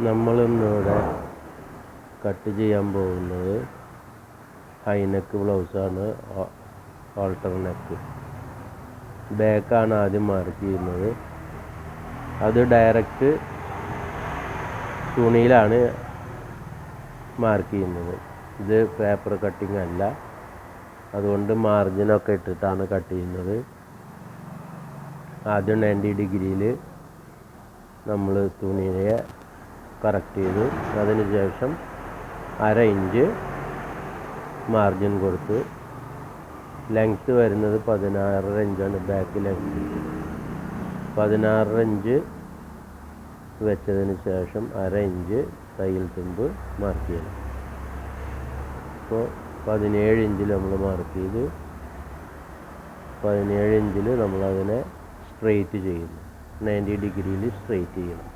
നമ്മളിന്നിവിടെ cut ചെയ്യാൻ പോകുന്നത് high neck ബ്ലൗസാണ്. Alter neck ബാക്കാണ് ആദ്യം മാർക്ക് ചെയ്യുന്നത്. അത് ഡയറക്റ്റ് തുണിയിലാണ് മാർക്ക് ചെയ്യുന്നത്. ഇത് പേപ്പർ കട്ടിങ് അല്ല, അതുകൊണ്ട് മാർജിനൊക്കെ ഇട്ടിട്ടാണ് കട്ട് ചെയ്യുന്നത്. ആദ്യം 90 ഡിഗ്രിയിൽ നമ്മൾ തുണിയെ കറക്റ്റ് ചെയ്തു. അതിനുശേഷം 1/2 ഇഞ്ച് മാർജിൻ കൊടുത്ത് ലെങ്ത്ത് വരുന്നത് 16.5 ഇഞ്ചാണ്. ബാക്ക് ലെങ്ത്ത് 16 ഇഞ്ച് വെച്ചതിന് ശേഷം 1/2 ഇഞ്ച് തയ്യൽ തുമ്പ് മാർക്ക് ചെയ്യണം. അപ്പോൾ 17 ഇഞ്ചിൽ നമ്മൾ മാർക്ക് ചെയ്ത് 17 ഇഞ്ചിൽ നമ്മളതിനെ സ്ട്രെയിറ്റ് ചെയ്യുന്നു. 90 ഡിഗ്രിയിൽ സ്ട്രെയിറ്റ് ചെയ്യണം.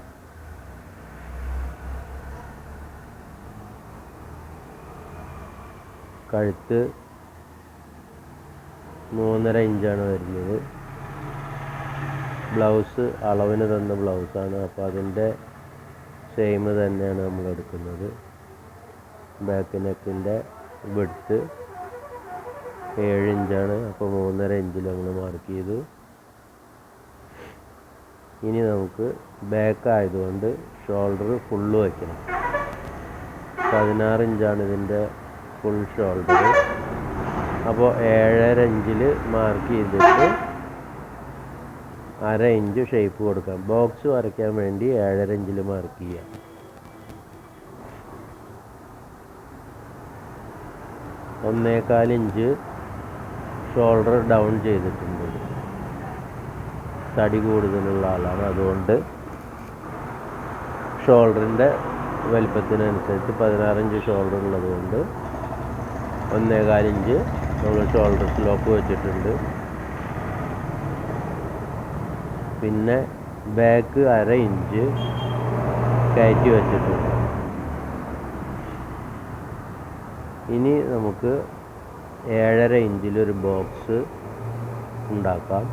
കഴുത്ത് 3.5 ഇഞ്ചാണ് വരുന്നത്. ബ്ലൗസ് അളവിന് തന്ന ബ്ലൗസാണ്, അപ്പോൾ അതിൻ്റെ സെയിം തന്നെയാണ് നമ്മൾ എടുക്കുന്നത്. ബാക്ക് നെക്കിൻ്റെ വിഡ്ത്ത് 7 ഇഞ്ചാണ്, അപ്പോൾ 3.5 ഇഞ്ചിൽ നമ്മൾ മാർക്ക് ചെയ്തു. ഇനി നമുക്ക് ബാക്ക് ആയതുകൊണ്ട് ഷോൾഡർ ഫുള്ള് വയ്ക്കണം. 16 ഇഞ്ചാണ് ഇതിൻ്റെ ഫുൾ ഷോൾഡർ. അപ്പോൾ 7.5 ഇഞ്ചിൽ മാർക്ക് ചെയ്തിട്ട് 1/2 ഇഞ്ച് ഷേപ്പ് കൊടുക്കാം. ബോക്സ് വരയ്ക്കാൻ വേണ്ടി 7.5 ഇഞ്ചിൽ മാർക്ക് ചെയ്യാം. ഒന്നേകാൽ ഇഞ്ച് ഷോൾഡർ ഡൗൺ ചെയ്തിട്ടുണ്ട്. തടി കൂടുതലുള്ള ആളാണ്, അതുകൊണ്ട് ഷോൾഡറിൻ്റെ വലിപ്പത്തിനനുസരിച്ച് 16 ഇഞ്ച് ഷോൾഡർ ഉള്ളതുകൊണ്ട് 1.25 ഇഞ്ച് നമ്മൾ ഷോൾഡർ സ്ലോപ്പ് വെച്ചിട്ടുണ്ട്. പിന്നെ ബാക്ക് 1/2 ഇഞ്ച് കയറ്റി വെച്ചിട്ടുണ്ട്. ഇനി നമുക്ക് 7.5 ഇഞ്ചിലൊരു ബോക്സ് ഉണ്ടാക്കാം.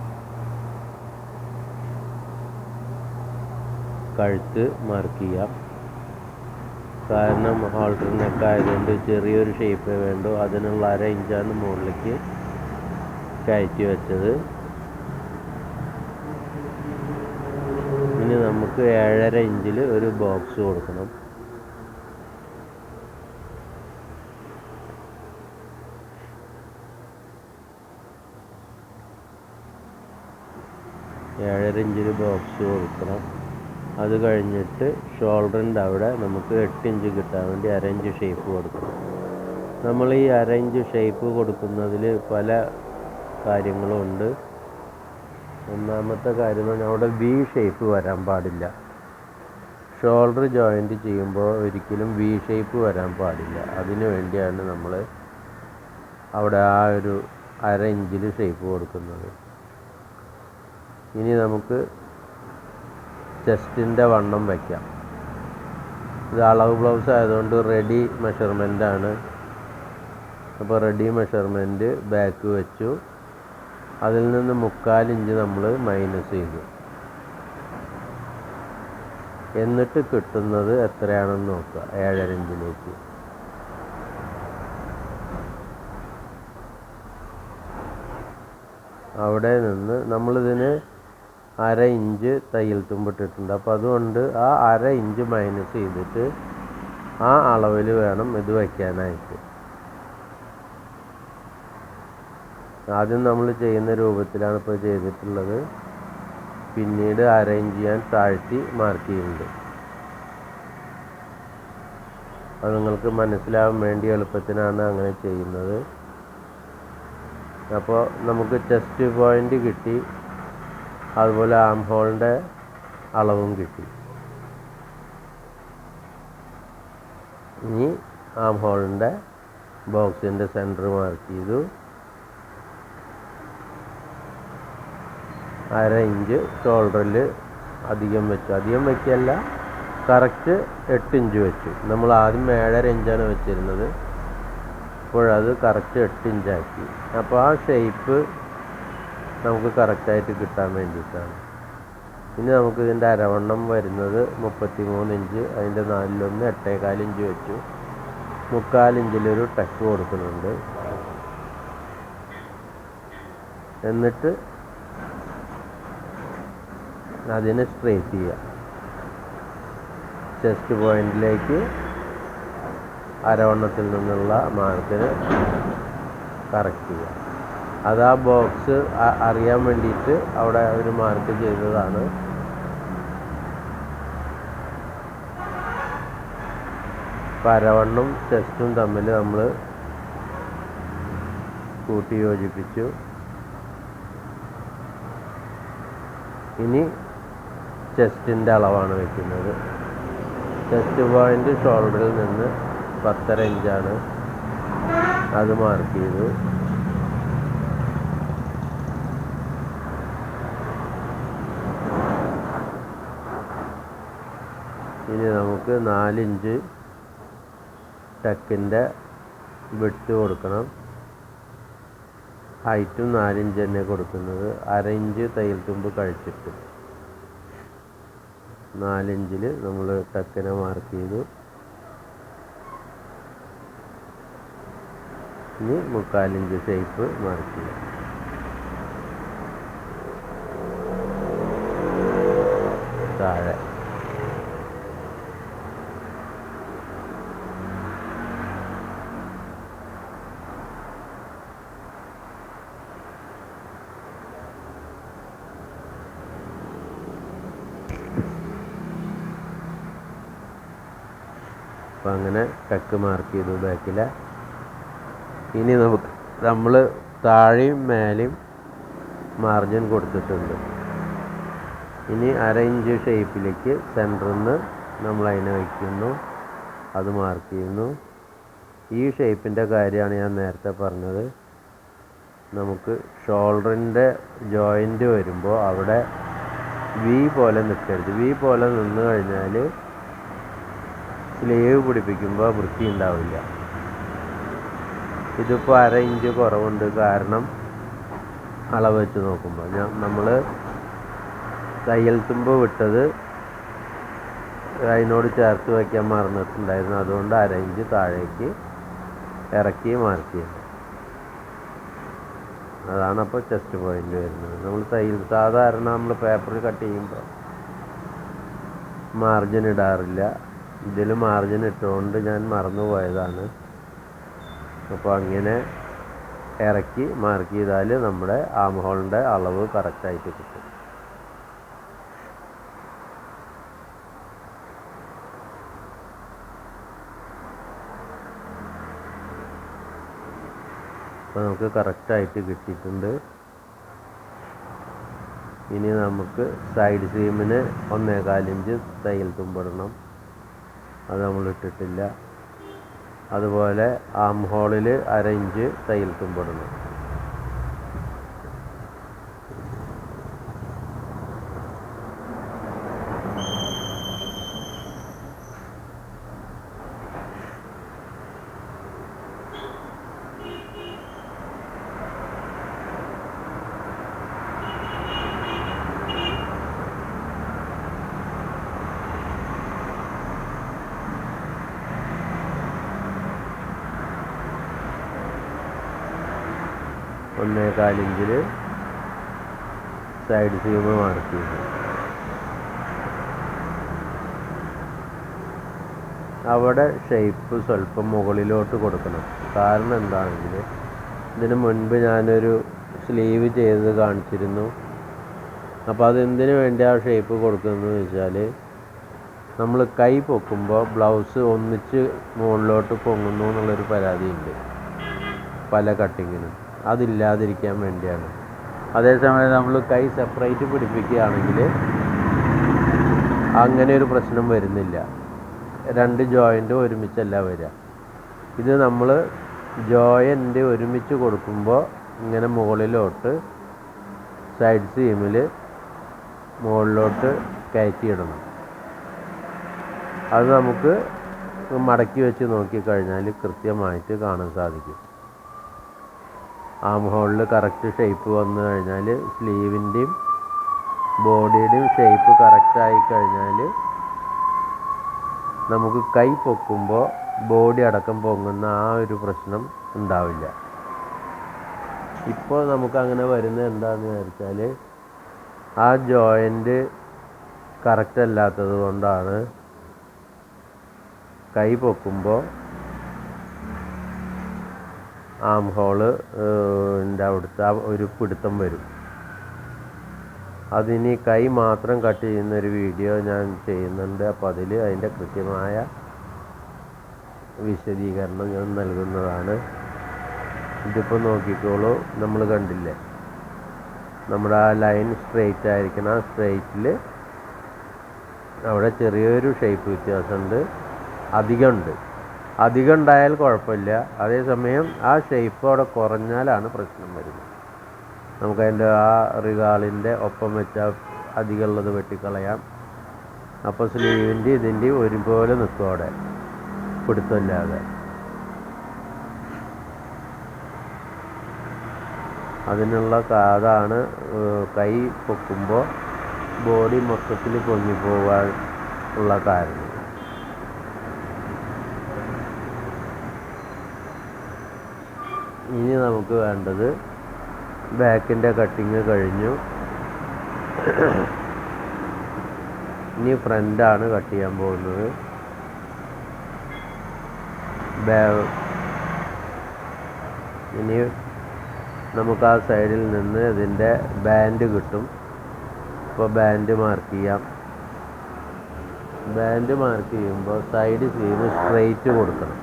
കഴുത്ത് മാർക്ക് ചെയ്യാം. കാരണം ഓൾട്ടർ നെക്ക് ആയതുകൊണ്ട് ചെറിയൊരു ഷേപ്പേ വേണ്ടൂ. അതിനുള്ള 1/2 ഇഞ്ചാണ് മുകളിലേക്ക് കയറ്റി വെച്ചത്. ഇനി നമുക്ക് 7.5 ഇഞ്ചിൽ ഒരു ബോക്സ് കൊടുക്കണം. ഏഴര ഇഞ്ചിൽ ബോക്സ് കൊടുക്കണം. അത് കഴിഞ്ഞിട്ട് ഷോൾഡറിൻ്റെ അവിടെ നമുക്ക് 8 ഇഞ്ച് കിട്ടാൻ വേണ്ടി 1/2 ഇഞ്ച് ഷേപ്പ് കൊടുക്കണം. നമ്മൾ ഈ 1/2 ഇഞ്ച് ഷേപ്പ് കൊടുക്കുന്നതിൽ പല കാര്യങ്ങളും ഉണ്ട്. ഒന്നാമത്തെ കാര്യം എന്ന് പറഞ്ഞാൽ അവിടെ വി ഷേപ്പ് വരാൻ പാടില്ല. ഷോൾഡർ ജോയിൻറ്റ് ചെയ്യുമ്പോൾ ഒരിക്കലും വി ഷേപ്പ് വരാൻ പാടില്ല. അതിനു വേണ്ടിയാണ് നമ്മൾ അവിടെ ആ ഒരു 1/2 ഇഞ്ചിൽ ഷേപ്പ് കൊടുക്കുന്നത്. ഇനി നമുക്ക് ചെസ്റ്റിൻ്റെ വണ്ണം വയ്ക്കാം. ഇത് അളവ് ബ്ലൗസ് ആയതുകൊണ്ട് റെഡി മെഷർമെൻറ്റാണ്. അപ്പോൾ റെഡി മെഷർമെൻറ്റ് ബാക്ക് വെച്ചു. അതിൽ നിന്ന് 3/4 ഇഞ്ച് നമ്മൾ മൈനസ് ചെയ്തു. എന്നിട്ട് കിട്ടുന്നത് എത്രയാണെന്ന് നോക്കുക. 7.5 ഇഞ്ചിലേക്ക് അവിടെ നിന്ന് നമ്മളിതിന് 1/2 ഇഞ്ച് തയ്യൽ തുമ്പിട്ടിട്ടുണ്ട്. അപ്പോൾ അതുകൊണ്ട് ആ 1/2 ഇഞ്ച് മൈനസ് ചെയ്തിട്ട് ആ അളവിൽ വേണം ഇത് വയ്ക്കാനായിട്ട്. ആദ്യം നമ്മൾ ചെയ്യുന്ന രൂപത്തിലാണ് ഇപ്പോൾ ചെയ്തിട്ടുള്ളത്. പിന്നീട് 1/2 ഇഞ്ച് ഞാൻ താഴ്ത്തി മാർക്ക് ചെയ്യുന്നുണ്ട്. അത് നിങ്ങൾക്ക് മനസ്സിലാവാൻ വേണ്ടി എളുപ്പത്തിനാണ് അങ്ങനെ ചെയ്യുന്നത്. അപ്പോൾ നമുക്ക് ചെസ്റ്റ് പോയിൻ്റ് കിട്ടി, അതുപോലെ ആം ഹോളിൻ്റെ അളവും കിട്ടി. ഇനി ആം ഹോളിൻ്റെ ബോക്സിൻ്റെ സെൻറ്റർ മാർക്ക് ചെയ്തു. 1/2 ഇഞ്ച് ഷോൾഡറിൽ അധികം വെച്ചു. അധികം വയ്ക്കല്ല, കറക്റ്റ് 8 ഇഞ്ച് വെച്ചു. നമ്മൾ ആദ്യം 7.5 ഇഞ്ചാണ് വെച്ചിരുന്നത്. ഇപ്പോഴത് കറക്റ്റ് 8 ഇഞ്ചാക്കി. അപ്പോൾ ആ ഷേപ്പ് നമുക്ക് കറക്റ്റായിട്ട് കിട്ടാൻ വേണ്ടിയിട്ടാണ്. ഇനി നമുക്ക് ഇതിൻ്റെ അരവണ്ണം വരുന്നത് 33 ഇഞ്ച്, അതിൻ്റെ 4/1 8.25 ഇഞ്ച് വെച്ചു. 3/4 ഇഞ്ചിലൊരു ടക്ക് കൊടുക്കുന്നുണ്ട്. എന്നിട്ട് അതിനെ സ്ട്രെയിറ്റ് ചെയ്യുക. ചെസ്റ്റ് പോയിന്റിലേക്ക് അരവണ്ണത്തിൽ നിന്നുള്ള മാർക്കിന് കറക്റ്റ് ചെയ്യുക. അത് ആ ബോക്സ് അറിയാൻ വേണ്ടിയിട്ട് അവിടെ ഒരു മാർക്ക് ചെയ്തതാണ്. അരവണ്ണും ചെസ്റ്റും തമ്മിൽ നമ്മൾ കൂട്ടി യോജിപ്പിച്ചു. ഇനി ചെസ്റ്റിൻ്റെ അളവാണ് വയ്ക്കുന്നത്. ചെസ്റ്റ് പോയിൻ്റ് ഷോൾഡറിൽ നിന്ന് 10.5 ഇഞ്ചാണ്. അത് മാർക്ക് ചെയ്തു. ഇനി നമുക്ക് 4 ഇഞ്ച് ടക്കിൻ്റെ വിട്ട് കൊടുക്കണം. ഹൈറ്റും 4 ഇഞ്ച് തന്നെ കൊടുക്കുന്നത്. 1/2 ഇഞ്ച് തയ്യൽ തുമ്പ് കഴിച്ചിട്ട് 4 ഇഞ്ചിൽ നമ്മൾ ടക്കിനെ മാർക്ക് ചെയ്തു. ഇനി 3/4 ഇഞ്ച് ഷേപ്പ് മാർക്ക് ചെയ്യാം. താഴെ അപ്പം അങ്ങനെ ടക്ക് മാർക്ക് ചെയ്തു ബാക്കിലെ. ഇനി നമ്മൾ താഴെയും മേലെയും മാർജിൻ കൊടുത്തിട്ടുണ്ട്. ഇനി 1/2 ഇഞ്ച് ഷേപ്പിലേക്ക് സെൻറ്ററിൽ നിന്ന് നമ്മൾ അതിനെ വയ്ക്കുന്നു. അത് മാർക്ക് ചെയ്യുന്നു. ഈ ഷേപ്പിൻ്റെ കാര്യമാണ് ഞാൻ നേരത്തെ പറഞ്ഞത്. നമുക്ക് ഷോൾഡറിൻ്റെ ജോയിൻ്റ് വരുമ്പോൾ അവിടെ വി പോലെ നിൽക്കരുത്. വി പോലെ നിന്ന് കഴിഞ്ഞാൽ സ്ലീവ് പിടിപ്പിക്കുമ്പോൾ വൃത്തി ഉണ്ടാവില്ല. ഇതിപ്പോൾ 1/2 ഇഞ്ച് കുറവുണ്ട്. കാരണം അളവ് വെച്ച് നോക്കുമ്പോൾ നമ്മൾ തയ്യൽ തുമ്പ് വിട്ടത് അതിനോട് ചേർത്ത് വയ്ക്കാൻ മറന്നിട്ടുണ്ടായിരുന്നു. അതുകൊണ്ട് 1/2 ഇഞ്ച് താഴേക്ക് ഇറക്കി മാർക്ക് ചെയ്യുന്നത്. അതാണ് അപ്പോൾ ചെസ്റ്റ് പോയിൻ്റ് വരുന്നത്. നമ്മൾ സാധാരണ നമ്മൾ പേപ്പറിൽ കട്ട് ചെയ്യുമ്പോൾ മാർജിൻ ഇടാറില്ല. ഇതിൽ മാർജിൻ ഇട്ടുകൊണ്ട് ഞാൻ മറന്നു പോയതാണ്. അപ്പോൾ അങ്ങനെ ഇറക്കി മാർക്ക് ചെയ്താൽ നമ്മുടെ ആം ഹോളിൻ്റെ അളവ് കറക്റ്റായിട്ട് കിട്ടും. അപ്പോൾ നമുക്ക് കറക്റ്റായിട്ട് കിട്ടിയിട്ടുണ്ട്. ഇനി നമുക്ക് സൈഡ് സീമിന് 1.25 ഇഞ്ച് തയ്യൽ തുമ്പിടണം. അത് നമ്മൾ ഇട്ടിട്ടില്ല. അതുപോലെ ആം ഹോളിൽ 1/2 ഇഞ്ച് തയ്യൽ തുമ്പിടണം. ഒന്നേകാൽ ഇഞ്ചിൽ സൈഡ് സീം മാർക്ക് ചെയ്തു. അവിടെ ഷേപ്പ് സ്വല്പം മുകളിലോട്ട് കൊടുക്കണം. കാരണം എന്താണെങ്കിൽ ഇതിന് മുൻപ് ഞാനൊരു സ്ലീവ് ചെയ്ത് കാണിച്ചിരുന്നു. അപ്പോൾ അതെന്തിനു വേണ്ടി ആ ഷേപ്പ് കൊടുക്കുന്നതെന്ന് വെച്ചാൽ, നമ്മൾ കൈ പൊക്കുമ്പോൾ ബ്ലൗസ് ഒന്നിച്ച് മുകളിലോട്ട് പൊങ്ങുന്നു എന്നുള്ളൊരു പരാതിയുണ്ട് പല കട്ടിങ്ങിനും. അതില്ലാതിരിക്കാൻ വേണ്ടിയാണ്. അതേസമയം നമ്മൾ കൈ സെപ്പറേറ്റ് പിടിപ്പിക്കുകയാണെങ്കിൽ അങ്ങനെ ഒരു പ്രശ്നം വരുന്നില്ല. രണ്ട് ജോയിൻ്റ് ഒരുമിച്ചല്ല വരിക. ഇത് നമ്മൾ ജോയിൻ്റ് ഒരുമിച്ച് കൊടുക്കുമ്പോൾ ഇങ്ങനെ മുകളിലോട്ട് സൈഡ് സീമിൽ മുകളിലോട്ട് കയറ്റിയിടണം. അത് നമുക്ക് മടക്കി വെച്ച് നോക്കിക്കഴിഞ്ഞാൽ കൃത്യമായിട്ട് കാണാൻ സാധിക്കും. ആം ഹോളിൽ കറക്റ്റ് ഷേപ്പ് വന്നു കഴിഞ്ഞാൽ സ്ലീവിൻ്റെയും ബോഡിയുടെയും ഷേപ്പ് കറക്റ്റായി കഴിഞ്ഞാൽ നമുക്ക് കൈ പൊക്കുമ്പോൾ ബോഡി അടക്കം പൊങ്ങുന്ന ആ ഒരു പ്രശ്നം ഉണ്ടാവില്ല. ഇപ്പോൾ നമുക്ക് അങ്ങനെ വരുന്നത് എന്താണെന്ന് വിചാരിച്ചാൽ ആ ജോയിൻ്റ് കറക്റ്റ് അല്ലാത്തത് കൊണ്ടാണ് കൈ പൊക്കുമ്പോൾ ആം ഹോള് അവിടുത്തെ ആ ഒരു പിടുത്തം വരും. അതിനി കൈ മാത്രം കട്ട് ചെയ്യുന്നൊരു വീഡിയോ ഞാൻ ചെയ്യുന്നുണ്ട്. അപ്പോൾ അതിൻ്റെ കൃത്യമായ വിശദീകരണം ഞാൻ നൽകുന്നതാണ്. ഇതിപ്പോൾ നോക്കിക്കോളൂ, നമ്മൾ കണ്ടില്ലേ, നമ്മുടെ ആ ലൈൻ സ്ട്രെയിറ്റ് ആയിരിക്കണം. ആ സ്ട്രെയിറ്റിൽ അവിടെ ചെറിയൊരു ഷേപ്പ് വ്യത്യാസമുണ്ട്, അധികമുണ്ട്. അധികം ഉണ്ടായാൽ കുഴപ്പമില്ല, അതേസമയം ആ ഷേപ്പ് അവിടെ കുറഞ്ഞാലാണ് പ്രശ്നം വരുന്നത്. നമുക്കതിൻ്റെ ആ റിഗാളിൻ്റെ ഒപ്പം വെച്ചാൽ അധികമുള്ളത് വെട്ടിക്കളയാം. അപ്പോൾ സ്ലീവിൻ്റെ ഇതിൻ്റെ ഒരുപോലെ നിൽക്കും അവിടെ, പിടുത്തമില്ലാതെ. അതിനുള്ള അതാണ് കൈ പൊക്കുമ്പോൾ ബോഡി മൊത്തത്തിൽ പൊങ്ങിപ്പോകാൻ ഉള്ള കാരണം. ഇനി നമുക്ക് വേണ്ടത് ബാക്കിൻ്റെ കട്ടിങ് കഴിഞ്ഞു. ഇനി ഫ്രണ്ടാണ് കട്ട് ചെയ്യാൻ പോകുന്നത്. ഇനി നമുക്ക് ആ സൈഡിൽ നിന്ന് ഇതിൻ്റെ ബാൻഡ് കിട്ടും. അപ്പോൾ ബാൻഡ് മാർക്ക് ചെയ്യാം. ബാൻഡ് മാർക്ക് ചെയ്യുമ്പോൾ സൈഡ് സീന് സ്ട്രെയിറ്റ് കൊടുക്കണം.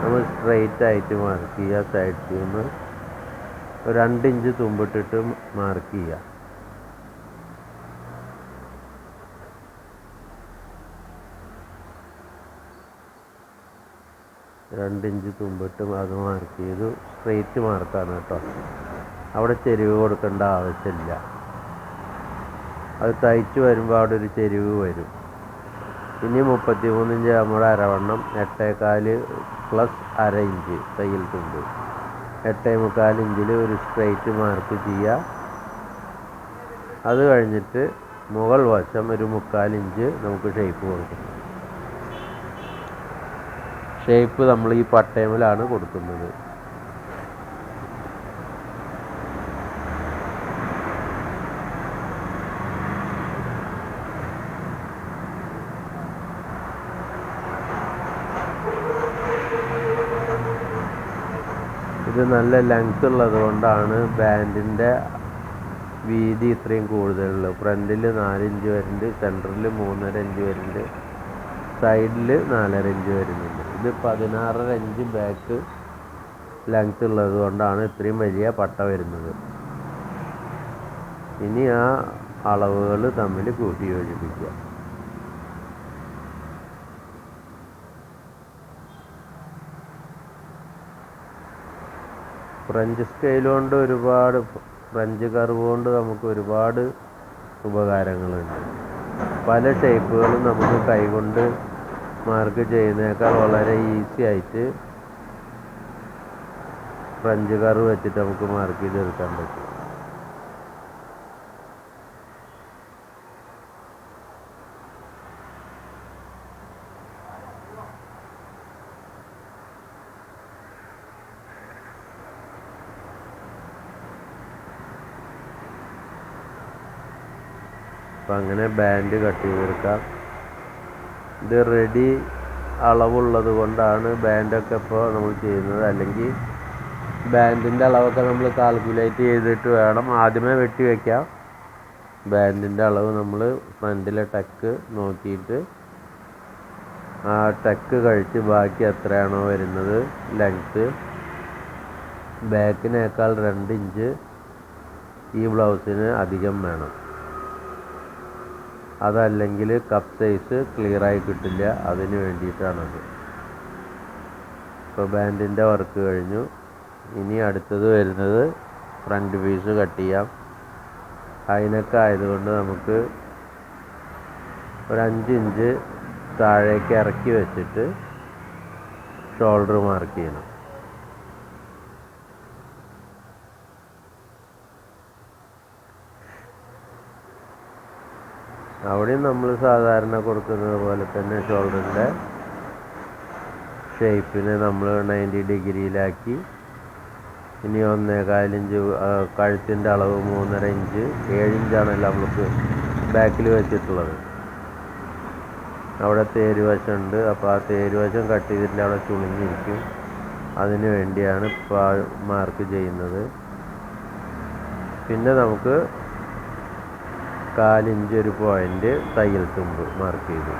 നമ്മൾ സ്ട്രെയിറ്റ് ആയിട്ട് മാർക്ക് ചെയ്യുക. സൈഡ് സീന് 2 ഇഞ്ച് തുമ്പിട്ടിട്ട് മാർക്ക് ചെയ്യുക. ഇഞ്ച് തുമ്പിട്ട് അത് മാർക്ക് ചെയ്തു. സ്ട്രെയിറ്റ് മാർക്കാണ് കേട്ടോ, അവിടെ ചെരിവ് കൊടുക്കേണ്ട ആവശ്യമില്ല. അത് തയ്ച്ച് വരുമ്പോൾ അവിടെ ഒരു ചെരിവ് വരും. ഇനി 33 ഇഞ്ച് നമ്മുടെ അരവണ്ണം, 8.25 പ്ലസ് 1/2 ഇഞ്ച് തയ്യൽ തുമ്പ്, 8.25 ഇഞ്ചിൽ ഒരു സ്ട്രെയിറ്റ് മാർക്ക് ചെയ്യുക. അത് കഴിഞ്ഞിട്ട് മുകൾ വശം ഒരു 3/4 ഇഞ്ച് നമുക്ക് ഷേപ്പ് കൊടുക്കണം. ഷേപ്പ് നമ്മൾ ഈ പട്ടയമേലാണ് കൊടുക്കുന്നത്. ഇത് നല്ല ലെങ്ത് ഉള്ളത് കൊണ്ടാണ് ബാൻഡിൻ്റെ വീതി ഇത്രയും കൂടുതലുള്ളത്. ഫ്രണ്ടിൽ 4 ഇഞ്ച് വരുന്നുണ്ട്, സെൻറ്ററിൽ 3.5 ഇഞ്ച് വരുന്നുണ്ട്, സൈഡിൽ 4.5 ഇഞ്ച് വരുന്നുണ്ട്. ഇത് 16.5 ഇഞ്ച് ബാക്ക് ലെങ്ത് ഉള്ളത് കൊണ്ടാണ് ഇത്രയും വലിയ പട്ട വരുന്നത്. ഇനി ആ അളവുകൾ തമ്മിൽ കൂട്ടി യോജിപ്പിക്കുക. ഫ്രഞ്ച് സ്കെയിൽ കൊണ്ട് ഫ്രഞ്ച് കർവ് കൊണ്ട് നമുക്ക് ഒരുപാട് ഉപകാരങ്ങളുണ്ട്. പല ഷേപ്പുകളും നമുക്ക് കൈകൊണ്ട് മാർക്ക് ചെയ്യുന്നതിനേക്കാൾ വളരെ ഈസി ആയിട്ട് ഫ്രഞ്ച് കർവ് വെച്ചിട്ട് നമുക്ക് മാർക്ക് ചെയ്തെടുക്കാൻ പറ്റും. അപ്പം അങ്ങനെ ബാൻഡ് കട്ട് ചെയ്തെടുക്കാം. ഇത് റെഡി അളവുള്ളത് കൊണ്ടാണ് ബാൻഡൊക്കെ ഇപ്പോൾ നമ്മൾ ചെയ്യുന്നത്. അല്ലെങ്കിൽ ബാൻഡിൻ്റെ അളവൊക്കെ നമ്മൾ കാൽക്കുലേറ്റ് ചെയ്തിട്ട് വേണം ആദ്യമേ വെട്ടി വയ്ക്കാം. ബാൻഡിൻ്റെ അളവ് നമ്മൾ ഫ്രണ്ടിലെ ടക്ക് നോക്കിയിട്ട് ആ ടക്ക് കഴിച്ച് ബാക്കി എത്രയാണോ വരുന്നത് ലെങ്ത്ത്, ബാക്കിനേക്കാൾ 2 ഇഞ്ച് ഈ ബ്ലൗസിന് അധികം വേണം. അതല്ലെങ്കിൽ കപ്പ് സൈസ് ക്ലിയറായി കിട്ടില്ല. അതിന് വേണ്ടിയിട്ടാണത്. ഇപ്പോൾ ബാൻഡിൻ്റെ വർക്ക് കഴിഞ്ഞു. ഇനി അടുത്തത് വരുന്നത് ഫ്രണ്ട് പീസ് കട്ട് ചെയ്യാം. അതിനൊക്കെ ആയതുകൊണ്ട് നമുക്ക് ഒരു 5 ഇഞ്ച് താഴേക്ക് ഇറക്കി വെച്ചിട്ട് ഷോൾഡർ മാർക്ക് ചെയ്യണം. അവിടെയും നമ്മൾ സാധാരണ കൊടുക്കുന്നത് പോലെ തന്നെ ഷോൾഡറിൻ്റെ ഷേപ്പിനെ നമ്മൾ 90 ഡിഗ്രിയിലാക്കി. ഇനി 1.25 ഇഞ്ച് കഴുത്തിൻ്റെ അളവ് 3.5 ഇഞ്ച്, 7 ഇഞ്ചാണല്ലോ നമ്മൾക്ക് ബാക്കിൽ വെച്ചിട്ടുള്ളത്. അവിടെ തേരുവശമുണ്ട്, അപ്പോൾ ആ തേരുവശം കട്ട് ചെയ്തിട്ട് അവിടെ ചുളിഞ്ഞിരിക്കും. അതിന് വേണ്ടിയാണ് ഇപ്പോൾ മാർക്ക് ചെയ്യുന്നത്. പിന്നെ നമുക്ക് 1/4 ഇഞ്ച് ഒരു പോയിൻ്റ് തയ്യൽ തുമ്പ് മാർക്ക് ചെയ്തു.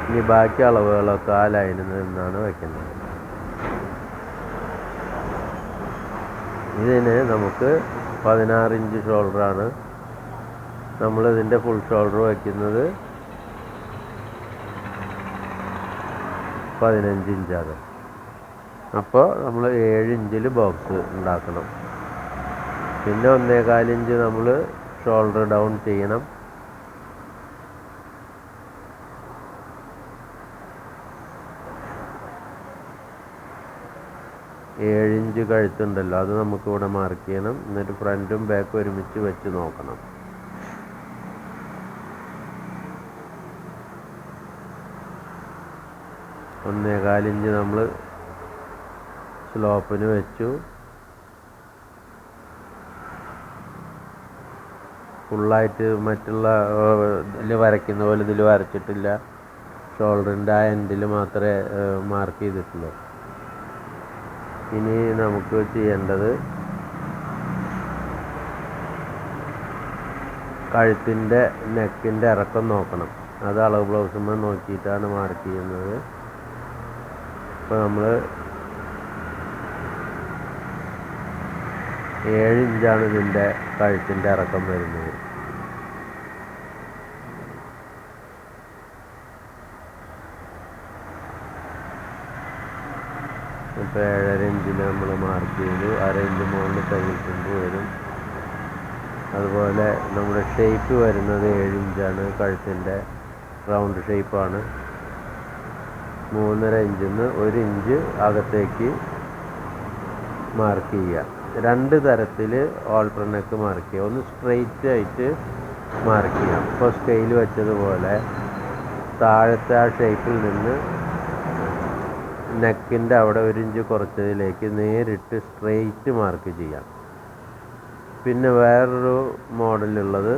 ഇനി ബാക്കി അളവുകളൊക്കെ ആ ലൈനിൽ നിന്നാണ് വയ്ക്കുന്നത്. ഇതിന് നമുക്ക് 16 ഇഞ്ച് ഷോൾഡറാണ്. നമ്മളിതിൻ്റെ ഫുൾ ഷോൾഡർ വയ്ക്കുന്നത് 15 ഇഞ്ചാണ്. അപ്പോൾ നമ്മൾ 7 ഇഞ്ചിൽ ബോക്സ് ഉണ്ടാക്കണം. പിന്നെ 1.25 ഇഞ്ച് നമ്മൾ ഷോൾഡർ ഡൗൺ ചെയ്യണം. ഏഴ് ഇഞ്ച് കഴുത്തുണ്ടല്ലോ, അത് നമുക്കിവിടെ മാർക്ക് ചെയ്യണം. എന്നിട്ട് ഫ്രണ്ടും ബാക്കും ഒരുമിച്ച് വെച്ച് നോക്കണം. ഒന്നേകാൽ ഇഞ്ച് നമ്മൾ സ്ലോപ്പിന് വെച്ചു. ഫുള്ളായിട്ട് മറ്റുള്ള ഇതിൽ വരയ്ക്കുന്ന പോലെ ഇതിൽ വരച്ചിട്ടില്ല. ഷോൾഡറിൻ്റെ ആ എൻഡിൽ മാത്രമേ മാർക്ക് ചെയ്തിട്ടുള്ളൂ. ഇനി നമുക്ക് ചെയ്യേണ്ടത് കഴുത്തിൻ്റെ നെക്കിൻ്റെ ഇറക്കം നോക്കണം. അത് അളവ് ബ്ലൗസുമ്പോൾ നോക്കിയിട്ടാണ് മാർക്ക് ചെയ്യുന്നത്. ഇപ്പോൾ നമ്മൾ 7 ഇഞ്ചാണ് ഇതിൻ്റെ കഴുത്തിൻ്റെ ഇറക്കം വരുന്നത്. ഇപ്പോൾ 7.5 ഇഞ്ചിൽ നമ്മൾ മാർക്ക് ചെയ്തു. 1/2 ഇഞ്ച് മുകളിൽ തയ്യൽ തുമ്പ് വരും. അതുപോലെ നമ്മുടെ ഷേപ്പ് വരുന്നത് 7 ഇഞ്ചാണ്. കഴുത്തിൻ്റെ റൗണ്ട് ഷേപ്പാണ്. 3.5 ഇഞ്ചിൽ നിന്ന് 1 ഇഞ്ച് അകത്തേക്ക് മാർക്ക് ചെയ്യുക. 2 തരത്തിൽ ഓൾട്ടർനെക്ക് മാർക്ക് ചെയ്യുക. ഒന്ന് സ്ട്രെയിറ്റ് ആയിട്ട് മാർക്ക് ചെയ്യാം. ഇപ്പോൾ സ്കെയിൽ വെച്ചതുപോലെ താഴത്തെ ആ ഷേപ്പിൽ നിന്ന് നെക്കിൻ്റെ അവിടെ 1 ഇഞ്ച് കുറച്ചതിലേക്ക് നേരിട്ട് സ്ട്രെയിറ്റ് മാർക്ക് ചെയ്യാം. പിന്നെ വേറൊരു മോഡലുള്ളത്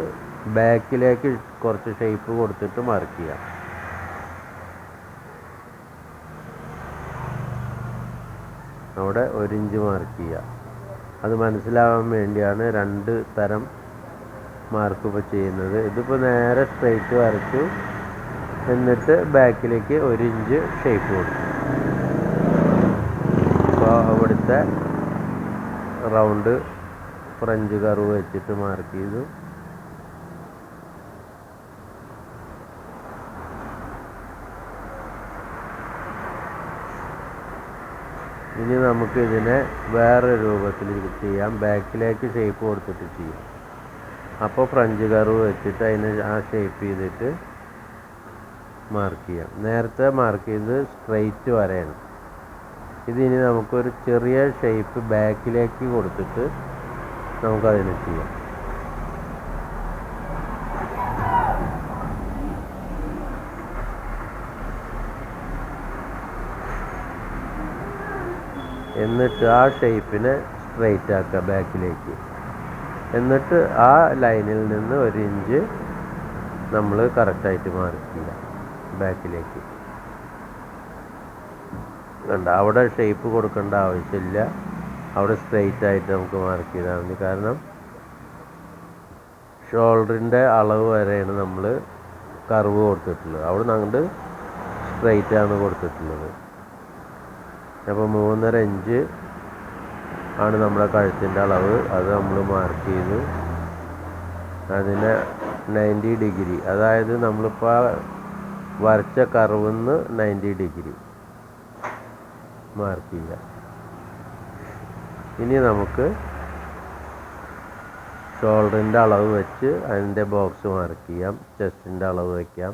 ബാക്കിലേക്ക് കുറച്ച് ഷേപ്പ് കൊടുത്തിട്ട് മാർക്ക് ചെയ്യാം. അവിടെ 1 ഇഞ്ച് മാർക്ക് ചെയ്യുക. അത് മനസ്സിലാവാൻ വേണ്ടിയാണ് 2 തരം മാർക്ക് ഇപ്പോൾ ചെയ്യുന്നത്. ഇതിപ്പോൾ നേരെ സ്ട്രെയിറ്റ് വരച്ചു, എന്നിട്ട് ബാക്കിലേക്ക് 1 ഇഞ്ച് ഷേപ്പ് കൊടുക്കും. അപ്പോൾ അവിടുത്തെ റൗണ്ട് ഫ്രഞ്ച് കർവ് വെച്ചിട്ട് മാർക്ക് ചെയ്തു. ഇനി നമുക്ക് ഇതിനെ വേറെ രൂപത്തിൽ ചെയ്യാം. ബാക്കിലേക്ക് ഷേപ്പ് കൊടുത്തിട്ട് ചെയ്യാം. അപ്പോൾ ഫ്രഞ്ച് കർവ് വെച്ചിട്ട് അതിന് ആ ഷേപ്പ് ചെയ്തിട്ട് മാർക്ക് ചെയ്യാം. നേരത്തെ മാർക്ക് ചെയ്ത് സ്ട്രെയിറ്റ് വരയാണ്. ഇതിനി നമുക്കൊരു ചെറിയ ഷേപ്പ് ബാക്കിലേക്ക് കൊടുത്തിട്ട് നമുക്കതിന് ചെയ്യാം. എന്നിട്ട് ആ ഷേപ്പിനെ സ്ട്രെയിറ്റ് ആക്കുക ബാക്കിലേക്ക്. എന്നിട്ട് ആ ലൈനിൽ നിന്ന് 1 ഇഞ്ച് നമ്മൾ കറക്റ്റായിട്ട് മാർക്ക് ചെയ്യുക ബാക്കിലേക്ക്. കണ്ട, അവിടെ ഷേപ്പ് കൊടുക്കേണ്ട ആവശ്യമില്ല. അവിടെ സ്ട്രെയിറ്റ് ആയിട്ട് നമുക്ക് മാർക്ക് ചെയ്താൽ മതി. കാരണം ഷോൾഡറിൻ്റെ അളവ് വരെയാണ് നമ്മൾ കർവ് കൊടുത്തിട്ടുള്ളത്. അവിടെ നിന്ന് അങ്ങോട്ട് സ്ട്രെയിറ്റ് ആണ് കൊടുത്തിട്ടുള്ളത്. അപ്പോൾ 3.5 ഇഞ്ച് ആണ് നമ്മുടെ കഴുത്തിൻ്റെ അളവ്. അത് നമ്മൾ മാർക്ക് ചെയ്തു. അതിനെ 90 ഡിഗ്രി, അതായത് നമ്മളിപ്പോൾ വരച്ച കർവിൽ നിന്ന് 90 ഡിഗ്രി മാർക്ക് ചെയ്യുക. ഇനി നമുക്ക് ഷോൾഡറിൻ്റെ അളവ് വെച്ച് അതിൻ്റെ ബോക്സ് മാർക്ക് ചെയ്യാം. ചെസ്റ്റിൻ്റെ അളവ് വയ്ക്കാം.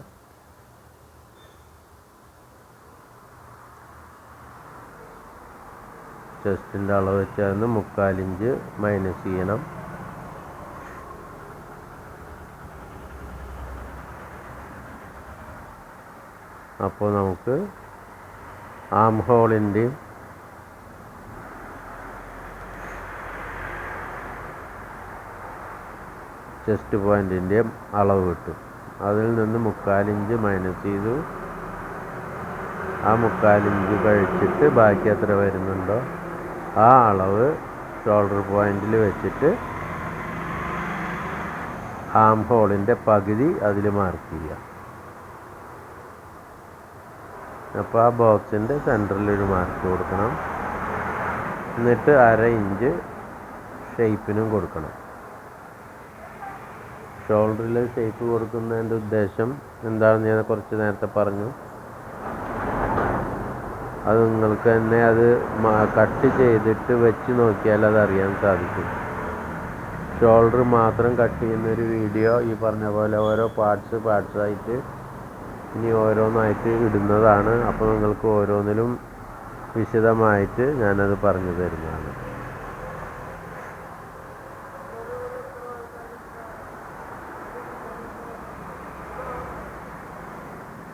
ചെസ്റ്റിൻ്റെ അളവ് വെച്ചാൽ 3/4 ഇഞ്ച് മൈനസ് ചെയ്യണം. അപ്പോൾ നമുക്ക് ആം ഹോളിൻ്റെയും ചെസ്റ്റ് പോയിൻറ്റിൻ്റെയും അളവ് കിട്ടും. അതിൽ നിന്ന് 3/4 ഇഞ്ച് മൈനസ് ചെയ്തു. ആ 3/4 ഇഞ്ച് കഴിച്ചിട്ട് ബാക്കി എത്ര വരുന്നുണ്ടോ ആ അളവ് ഷോൾഡർ പോയിൻറ്റിൽ വെച്ചിട്ട് ആം ഹോളിൻ്റെ പകുതി അതിൽ മാർക്ക് ചെയ്യുക. അപ്പോൾ ആ ബോക്സിൻ്റെ സെൻറ്ററിലൊരു മാർക്ക് കൊടുക്കണം. എന്നിട്ട് 1/2 ഇഞ്ച് ഷേപ്പിനും കൊടുക്കണം. ഷോൾഡറിൽ ഷേപ്പ് കൊടുക്കുന്നതിൻ്റെ ഉദ്ദേശം എന്താണെന്ന് ഞാൻ കുറച്ച് നേരത്തെ പറഞ്ഞു. അത് നിങ്ങൾക്ക് തന്നെ അത് കട്ട് ചെയ്തിട്ട് വെച്ച് നോക്കിയാൽ അത് അറിയാൻ സാധിക്കും. ഷോൾഡർ മാത്രം കട്ട് ചെയ്യുന്നൊരു വീഡിയോ ഈ പറഞ്ഞ പോലെ ഓരോ പാർട്സായിട്ട് ഇനി ഓരോന്നായിട്ട് ഇടുന്നതാണ്. അപ്പോൾ നിങ്ങൾക്ക് ഓരോന്നിലും വിശദമായിട്ട് ഞാനത് പറഞ്ഞു തരുന്നതാണ്.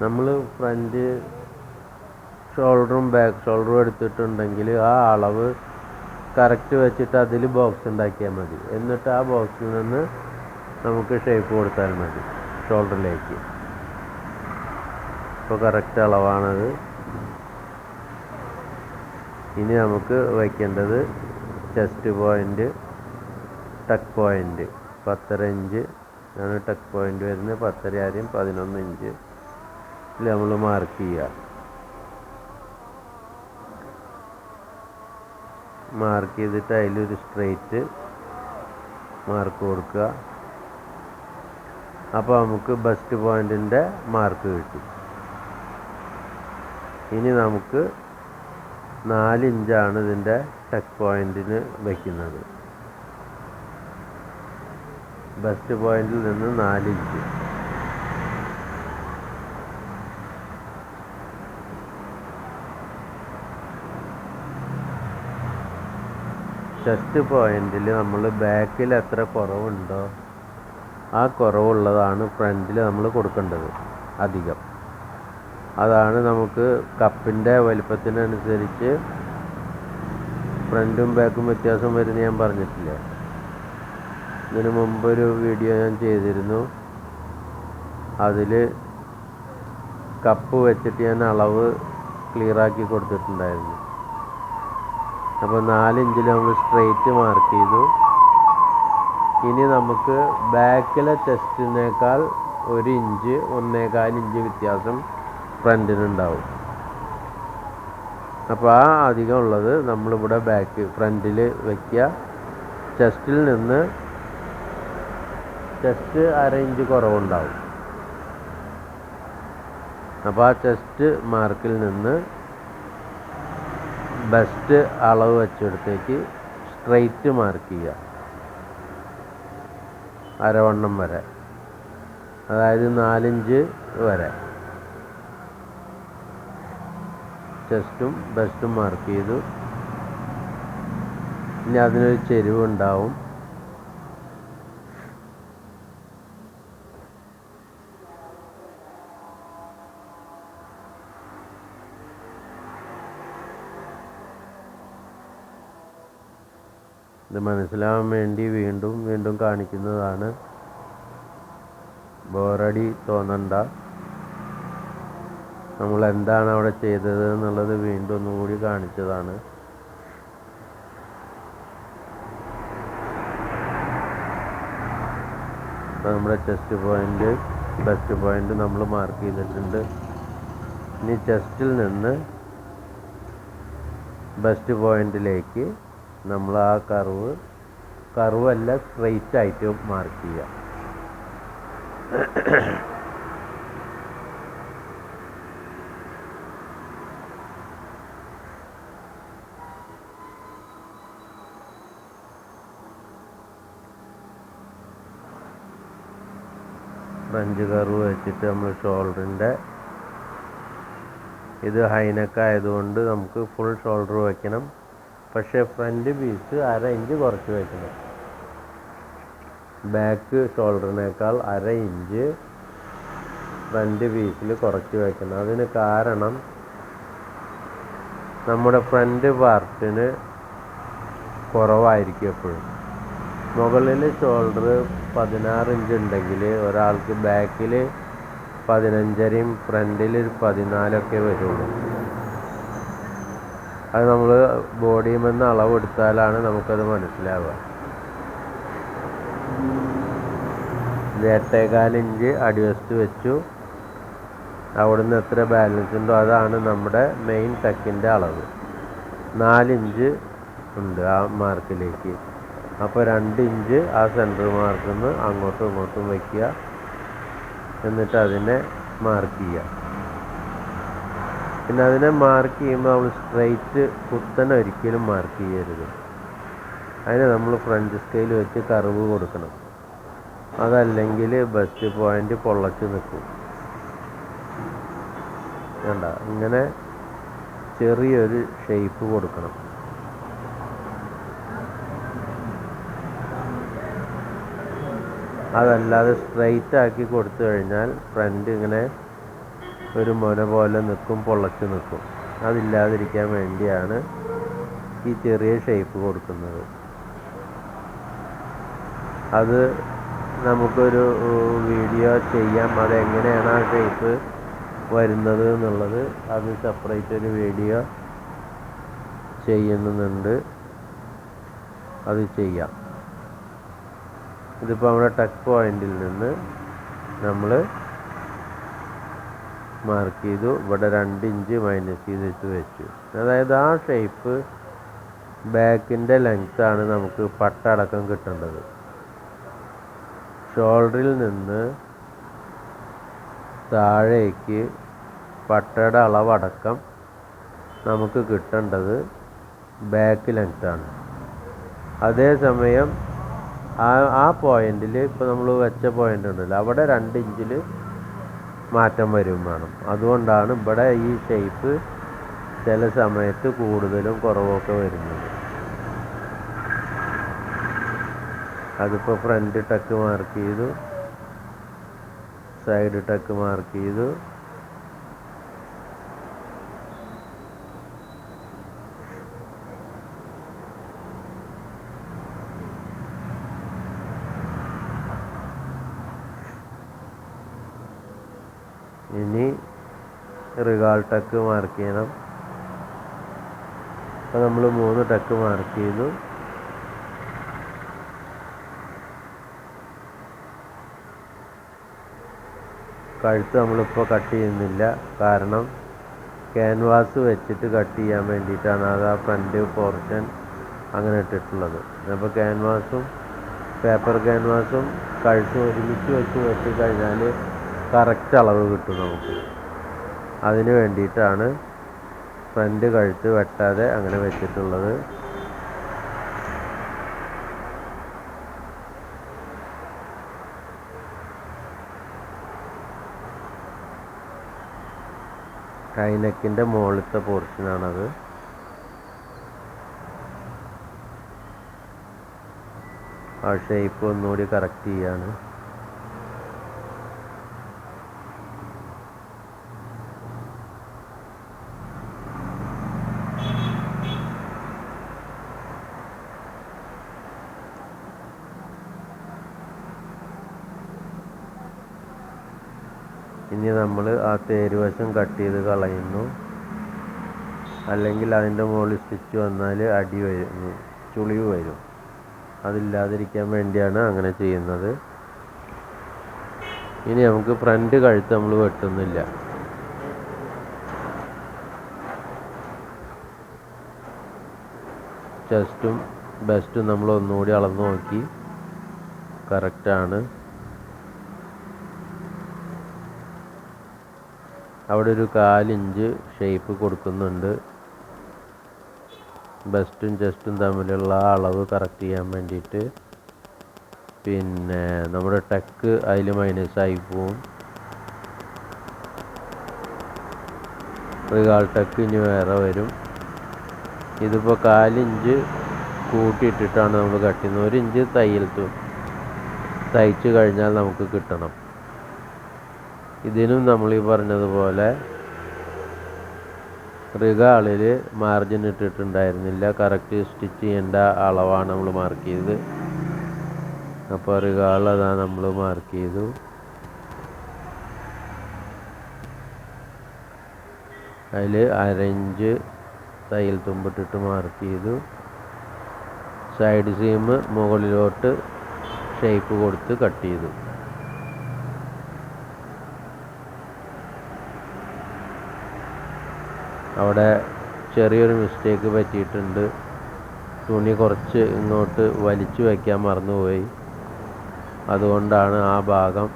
നമ്മൾ ഫ്രണ്ട് ഷോൾഡറും ബാക്ക് ഷോൾഡറും എടുത്തിട്ടുണ്ടെങ്കിൽ ആ അളവ് കറക്റ്റ് വെച്ചിട്ട് അതിൽ ബോക്സ് ഉണ്ടാക്കിയാൽ മതി. എന്നിട്ട് ആ ബോക്സിൽ നിന്ന് നമുക്ക് ഷേപ്പ് കൊടുത്താൽ മതി ഷോൾഡറിലേക്ക്. ഇപ്പോൾ കറക്റ്റ് അളവാണത്. ഇനി നമുക്ക് വയ്ക്കേണ്ടത് ചെസ്റ്റ് പോയിൻ്റ്, ടക്ക് പോയിൻ്റ് 10.5 ഇഞ്ച് ആണ് ടക്ക് പോയിൻ്റ് വരുന്നത്. 10.5 ആദ്യം 11 ഇഞ്ച് നമ്മൾ മാർക്ക് ചെയ്യുക. മാർക്ക് ചെയ്തിട്ട് അതിലൊരു സ്ട്രെയിറ്റ് മാർക്ക് കൊടുക്കുക. അപ്പോൾ നമുക്ക് ബസ്റ്റ് പോയിൻറ്റിൻ്റെ മാർക്ക് കിട്ടി. ഇനി നമുക്ക് 4 ഇഞ്ചാണ് ഇതിൻ്റെ ടക്ക് പോയിൻറ്റിന് വയ്ക്കുന്നത്. ബസ്റ്റ് പോയിൻറ്റിൽ നിന്ന് 4 ഇഞ്ച്. ചെസ്റ്റ് പോയിൻറ്റിൽ നമ്മൾ ബാക്കിൽ എത്ര കുറവുണ്ടോ ആ കുറവുള്ളതാണ് ഫ്രണ്ടിൽ നമ്മൾ കൊടുക്കേണ്ടത് അധികം. അതാണ് നമുക്ക് കപ്പിൻ്റെ വലിപ്പത്തിനനുസരിച്ച് ഫ്രണ്ടും ബാക്കും വ്യത്യാസം വരുന്നത് ഞാൻ പറഞ്ഞിട്ടില്ലേ. ഇതിനു മുമ്പൊരു വീഡിയോ ഞാൻ ചെയ്തിരുന്നു. അതിൽ കപ്പ് വെച്ചിട്ട് ഞാൻ അളവ് ക്ലിയറാക്കി കൊടുത്തിട്ടുണ്ടായിരുന്നു. അപ്പോൾ 4 ഇഞ്ചിൽ നമ്മൾ സ്ട്രെയിറ്റ് മാർക്ക് ചെയ്തു. ഇനി നമുക്ക് ബാക്കിലെ ചെസ്റ്റിനേക്കാൾ 1 ഇഞ്ച് 1.25 ഇഞ്ച് വ്യത്യാസം ഫ്രണ്ടിനുണ്ടാവും. അപ്പോൾ ആ അധികം ഉള്ളത് നമ്മളിവിടെ ഫ്രണ്ടിൽ വയ്ക്കുക. ചെസ്റ്റിൽ നിന്ന് ചെസ്റ്റ് 1/2 ഇഞ്ച് കുറവുണ്ടാവും. അപ്പോൾ ആ ചെസ്റ്റ് മാർക്കിൽ നിന്ന് ബസ്റ്റ് അളവ് വെച്ചെടുത്തേക്ക് സ്ട്രെയിറ്റ് മാർക്ക് ചെയ്യുക. അരവണ്ണം വരെ, അതായത് 4 ഇഞ്ച് വരെ ചെസ്റ്റും ബസ്റ്റും മാർക്ക് ചെയ്തു. ഇനി അതിനൊരു ചെരിവുണ്ടാവും. ഇത് മനസ്സിലാവാൻ വേണ്ടി വീണ്ടും വീണ്ടും കാണിക്കുന്നതാണ്. ബോറടി തോന്നണ്ട. നമ്മൾ എന്താണ് അവിടെ ചെയ്തത് എന്നുള്ളത് വീണ്ടും ഒന്നുകൂടി കാണിച്ചതാണ്. നമ്മുടെ ചെസ്റ്റ് പോയിൻ്റ് ബസ്റ്റ് പോയിൻ്റ് നമ്മൾ മാർക്ക് ചെയ്തിട്ടുണ്ട്. ഇനി ചെസ്റ്റിൽ നിന്ന് ബസ്റ്റ് പോയിൻറ്റിലേക്ക് നമ്മൾ ആ കർവല്ല സ്ട്രെയിറ്റ് ആയിട്ട് മാർക്ക് ചെയ്യുക. ഫ്രഞ്ച് കർവ് വെച്ചിട്ട് നമ്മൾ ഷോൾഡറിൻ്റെ ഇത് ഹൈനെക്ക് ആയതുകൊണ്ട് നമുക്ക് ഫുൾ ഷോൾഡർ വയ്ക്കണം. പക്ഷേ ഫ്രണ്ട് പീസ് 1/2 ഇഞ്ച് കുറച്ച് വയ്ക്കണം. ബാക്ക് ഷോൾഡറിനേക്കാൾ 1/2 ഇഞ്ച് ഫ്രണ്ട് പീസിൽ കുറച്ച് വയ്ക്കണം. അതിന് കാരണം നമ്മുടെ ഫ്രണ്ട് പാർട്ടിന് കുറവായിരിക്കും എപ്പോഴും. മുകളിൽ ഷോൾഡർ 16 ഇഞ്ച് ഉണ്ടെങ്കിൽ ഒരാൾക്ക് ബാക്കിൽ 15.5 ഫ്രണ്ടിൽ 14 വരുള്ളൂ. അത് നമ്മൾ ബോഡിയിൽ നിന്ന് അളവെടുത്താലാണ് നമുക്കത് മനസ്സിലാവുക. 8.25 ഇഞ്ച് അടിവശത്ത് വെച്ചു. അവിടുന്ന് എത്ര ബാലൻസ് ഉണ്ടോ അതാണ് നമ്മുടെ മെയിൻ ടക്കിൻ്റെ അളവ്. 4 ഇഞ്ച് ഉണ്ട് ആ മാർക്കിലേക്ക്. അപ്പോൾ 2 ഇഞ്ച് ആ സെൻറ്റർ മാർക്കിൽ നിന്ന് അങ്ങോട്ടും ഇങ്ങോട്ടും വയ്ക്കുക. എന്നിട്ട് അതിനെ മാർക്ക് ചെയ്യുക. പിന്നെ അതിനെ മാർക്ക് ചെയ്യുമ്പോൾ നമ്മൾ സ്ട്രെയിറ്റ് കുത്തനെ ഒരിക്കലും മാർക്ക് ചെയ്യരുത്. അതിന് നമ്മൾ ഫ്രഞ്ച് സ്കെയിൽ വെച്ച് കർവ് കൊടുക്കണം. അതല്ലെങ്കിൽ ബസ്റ്റ് പോയിൻ്റ് പൊള്ളച്ച് നിൽക്കും. വേണ്ട, ഇങ്ങനെ ചെറിയൊരു ഷേപ്പ് കൊടുക്കണം. അതല്ലാതെ സ്ട്രെയിറ്റ് ആക്കി കൊടുത്തു കഴിഞ്ഞാൽ ഫ്രണ്ട് ഇങ്ങനെ ഒരു മുന പോലെ നിൽക്കും, പൊള്ളച്ച് നിൽക്കും. അതില്ലാതിരിക്കാൻ വേണ്ടിയാണ് ഈ ചെറിയ ഷേപ്പ് കൊടുക്കുന്നത്. അത് നമുക്കൊരു വീഡിയോ ചെയ്യാം, അതെങ്ങനെയാണ് ആ ഷേപ്പ് വരുന്നത് എന്നുള്ളത്. അത് സെപ്പറേറ്റ് ഒരു വീഡിയോ ചെയ്യുന്നുണ്ട്, അത് ചെയ്യാം. ഇതിപ്പോൾ നമ്മുടെ ടക്ക് പോയിന്റിൽ നിന്ന് നമ്മൾ മാർക്ക് ചെയ്തു. ഇവിടെ 2 ഇഞ്ച് മൈനസ് ചെയ്തിട്ട് വെച്ചു. അതായത് ആ ഷേപ്പ് ബാക്കിൻ്റെ ലെങ്ത്താണ് നമുക്ക് പട്ടടക്കം കിട്ടേണ്ടത്. ഷോൾഡറിൽ നിന്ന് താഴേക്ക് പട്ടയുടെ അളവടക്കം നമുക്ക് കിട്ടേണ്ടത് ബാക്ക് ലെങ്ത്താണ്. അതേസമയം ആ പോയിന്റിൽ ഇപ്പോൾ നമ്മൾ വെച്ച പോയിന്റ് ഉണ്ടല്ലോ, അവിടെ 2 ഇഞ്ചിൽ മാറ്റം വരും വേണം. അതുകൊണ്ടാണ് ഇവിടെ ഈ ഷേപ്പ് ചില സമയത്ത് കൂടുതലും കുറവൊക്കെ വരുന്നത്. അതിപ്പോൾ ഫ്രണ്ട് ടക്ക് മാർക്ക് ചെയ്തു, സൈഡ് ടക്ക് മാർക്ക് ചെയ്തു. ഇനി റിഗാൾ ടക്ക് മാർക്ക് ചെയ്യണം. അപ്പോൾ നമ്മൾ 3 ടക്ക് മാർക്ക് ചെയ്തു. കഴുത്ത് നമ്മളിപ്പോൾ കട്ട് ചെയ്യുന്നില്ല, കാരണം ക്യാൻവാസ് വെച്ചിട്ട് കട്ട് ചെയ്യാൻ വേണ്ടിയിട്ടാണ് അത് ആ ഫ്രണ്ട് പോർഷൻ അങ്ങനെ ഇട്ടിട്ടുള്ളത്. അപ്പോൾ ക്യാൻവാസും പേപ്പർ ക്യാൻവാസും കഴുത്തും ഒരുമിച്ച് വെച്ച് വെട്ടിക്കഴിഞ്ഞാൽ കറക്റ്റ് അളവ് കിട്ടും നമുക്ക്. അതിന് വേണ്ടിയിട്ടാണ് ഫ്രണ്ട് കഴുത്ത് വെട്ടാതെ അങ്ങനെ വെച്ചിട്ടുള്ളത്. കൈനെക്കിൻ്റെ മുകളിലത്തെ പോർഷനാണത്. ആ ഷേപ്പ് ഒന്നുകൂടി കറക്റ്റ് ചെയ്യാണ്. ഇനി നമ്മൾ ആ തേരുവശം കട്ട് ചെയ്ത് കളയുന്നു. അല്ലെങ്കിൽ അതിൻ്റെ മുകളിൽ സ്റ്റിച്ച് വന്നാൽ അടി വരും, ചുളിവ് വരും. അതില്ലാതിരിക്കാൻ വേണ്ടിയാണ് അങ്ങനെ ചെയ്യുന്നത്. ഇനി നമുക്ക് ഫ്രണ്ട് കഴുത്ത് നമ്മൾ വെട്ടുന്നില്ല. ചെസ്റ്റും ബെസ്റ്റും നമ്മൾ ഒന്നുകൂടി അളന്ന് നോക്കി, കറക്റ്റാണ്. അവിടെ ഒരു 1/4 ഇഞ്ച് ഷേപ്പ് കൊടുക്കുന്നുണ്ട്. ബെസ്റ്റും ചെസ്റ്റും തമ്മിലുള്ള അളവ് കറക്റ്റ് ചെയ്യാൻ വേണ്ടിയിട്ട്. പിന്നെ നമ്മുടെ ടക്ക് അതിൽ മൈനസായി പോവും. റിഗാൾ ടക്ക് ഇനി വേറെ വരും. ഇതിപ്പോൾ 1/4 ഇഞ്ച് കൂട്ടിയിട്ടിട്ടാണ് നമ്മൾ കട്ട് ചെയ്യുന്നത്. 1 ഇഞ്ച് തയ്ച്ചു കഴിഞ്ഞാൽ നമുക്ക് കിട്ടണം. ഇതിനും നമ്മൾ ഈ പറഞ്ഞതുപോലെ റിഗാളിൽ മാർജിൻ ഇട്ടിട്ടുണ്ടായിരുന്നില്ല. കറക്റ്റ് സ്റ്റിച്ച് ചെയ്യേണ്ട അളവാണ് നമ്മൾ മാർക്ക് ചെയ്തത്. അപ്പോൾ റിഗാൾ അതാ നമ്മൾ മാർക്ക് ചെയ്തു. അതിൽ 1/2 ഇഞ്ച് തയ്യൽ തുമ്പിട്ടിട്ട് മാർക്ക് ചെയ്തു. സൈഡ് സീം മുകളിലോട്ട് ഷേപ്പ് കൊടുത്ത് കട്ട് ചെയ്തു. അവിടെ ചെറിയൊരു മിസ്റ്റേക്ക് പറ്റിയിട്ടുണ്ട്. തുണി കുറച്ച് ഇങ്ങോട്ട് വലിച്ചു വയ്ക്കാൻ മറന്നുപോയി. അതുകൊണ്ടാണ് ആ ഭാഗം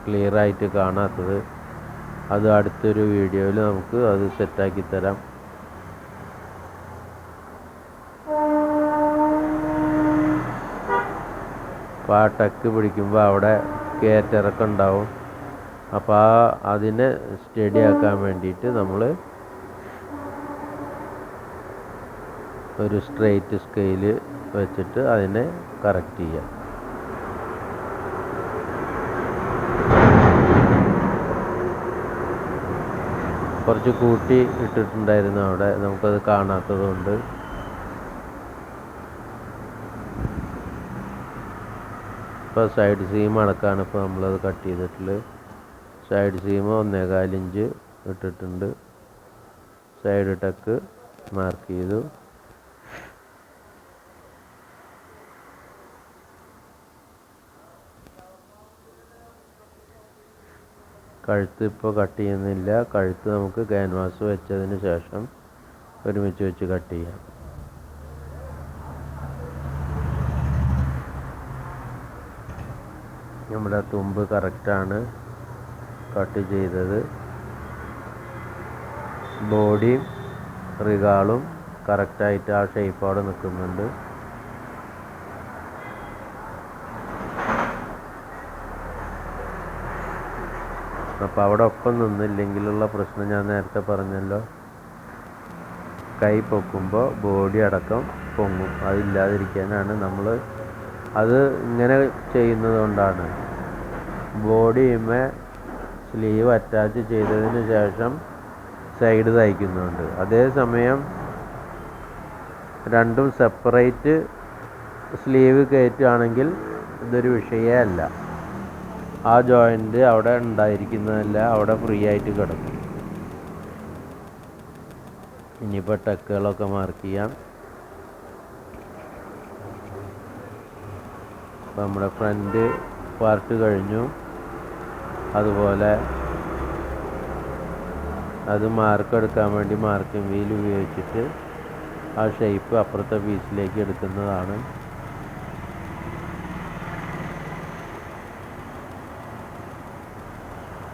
ക്ലിയറായിട്ട് കാണാത്തത്. അത് അടുത്തൊരു വീഡിയോയിൽ നമുക്ക് അത് സെറ്റാക്കി തരാം. അപ്പോൾ ആ ടക്ക് പിടിക്കുമ്പോൾ അവിടെ കയറ്റിറക്കം ഉണ്ടാവും. അപ്പോൾ അതിനെ സ്റ്റഡി ആക്കാൻ വേണ്ടിയിട്ട് നമ്മൾ ഒരു സ്ട്രെയിറ്റ് സ്കെയിൽ വെച്ചിട്ട് അതിനെ കറക്റ്റ് ചെയ്യാം. കുറച്ച് കൂട്ടി ഇട്ടിട്ടുണ്ടായിരുന്നു അവിടെ, നമുക്കത് കാണാത്തതുകൊണ്ട്. ഇപ്പോൾ സൈഡ് സീം അടക്കാണ് ഇപ്പോൾ നമ്മളത് കട്ട് ചെയ്തിട്ടുള്ളത്. സൈഡ് സീം 1.25 ഇഞ്ച് ഇട്ടിട്ടുണ്ട്. സൈഡ് ടക്ക് മാർക്ക് ചെയ്തു. കഴുത്ത് ഇപ്പോൾ കട്ട് ചെയ്യുന്നില്ല. കഴുത്ത് നമുക്ക് ക്യാൻവാസ് വെച്ചതിന് ശേഷം ഒരുമിച്ച് വെച്ച് കട്ട് ചെയ്യാം. നമ്മുടെ തുമ്പ് കറക്റ്റാണ് കട്ട് ചെയ്തത്. ബോഡിയും റിഗാളും കറക്റ്റായിട്ട് ആ ഷേപ്പോടെ നിൽക്കുന്നുണ്ട്. അപ്പോൾ അവിടെ ഒപ്പം നിന്നില്ലെങ്കിലുള്ള പ്രശ്നം ഞാൻ നേരത്തെ പറഞ്ഞല്ലോ. കൈ പൊക്കുമ്പോൾ ബോഡി അടക്കം പൊങ്ങും. അതില്ലാതിരിക്കാനാണ് നമ്മൾ അത് ഇങ്ങനെ ചെയ്യുന്നത് കൊണ്ടാണ്. ബോഡിയുമേ സ്ലീവ് അറ്റാച്ച് ചെയ്തതിന് ശേഷം സൈഡ് തയ്ക്കുന്നുണ്ട്. അതേസമയം രണ്ടും സെപ്പറേറ്റ് സ്ലീവ് കയറ്റുകയാണെങ്കിൽ ഇതൊരു വിഷയമേ അല്ല. ആ ജോയിൻ്റ് അവിടെ ഉണ്ടായിരിക്കുന്നതല്ല, അവിടെ ഫ്രീ ആയിട്ട് കിടക്കും. ഇനിയിപ്പോൾ ടക്കുകളൊക്കെ മാർക്ക് ചെയ്യാം. അപ്പോൾ നമ്മുടെ ഫ്രണ്ട് പാർട്ട് കഴിഞ്ഞു. അതുപോലെ അത് മാർക്ക് എടുക്കാൻ വേണ്ടി മാർക്കിംഗ് വീൽ ഉപയോഗിച്ചിട്ട് ആ ഷേപ്പ് അപ്പുറത്തെ പീസിലേക്ക് എടുക്കുന്നതാണ്.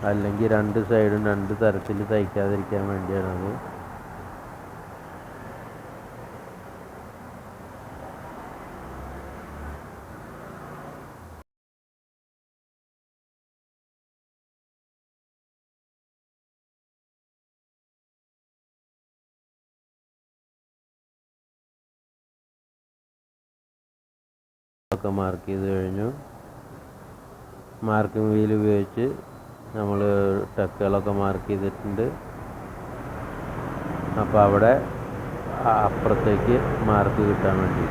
അല്ലെങ്കിൽ രണ്ട് സൈഡും രണ്ട് തരത്തിൽ തയ്ക്കാതിരിക്കാൻ വേണ്ടിയാണത്. ഒക്കെ മാർക്ക് ചെയ്ത് കഴിഞ്ഞു. മാർക്കിംഗ് വീൽ ഉപയോഗിച്ച് നമ്മൾ ടക്കുകളൊക്കെ മാർക്ക് ചെയ്തിട്ടുണ്ട്. അപ്പോൾ അവിടെ അപ്പുറത്തേക്ക് മാർക്ക് കിട്ടാൻ വേണ്ടി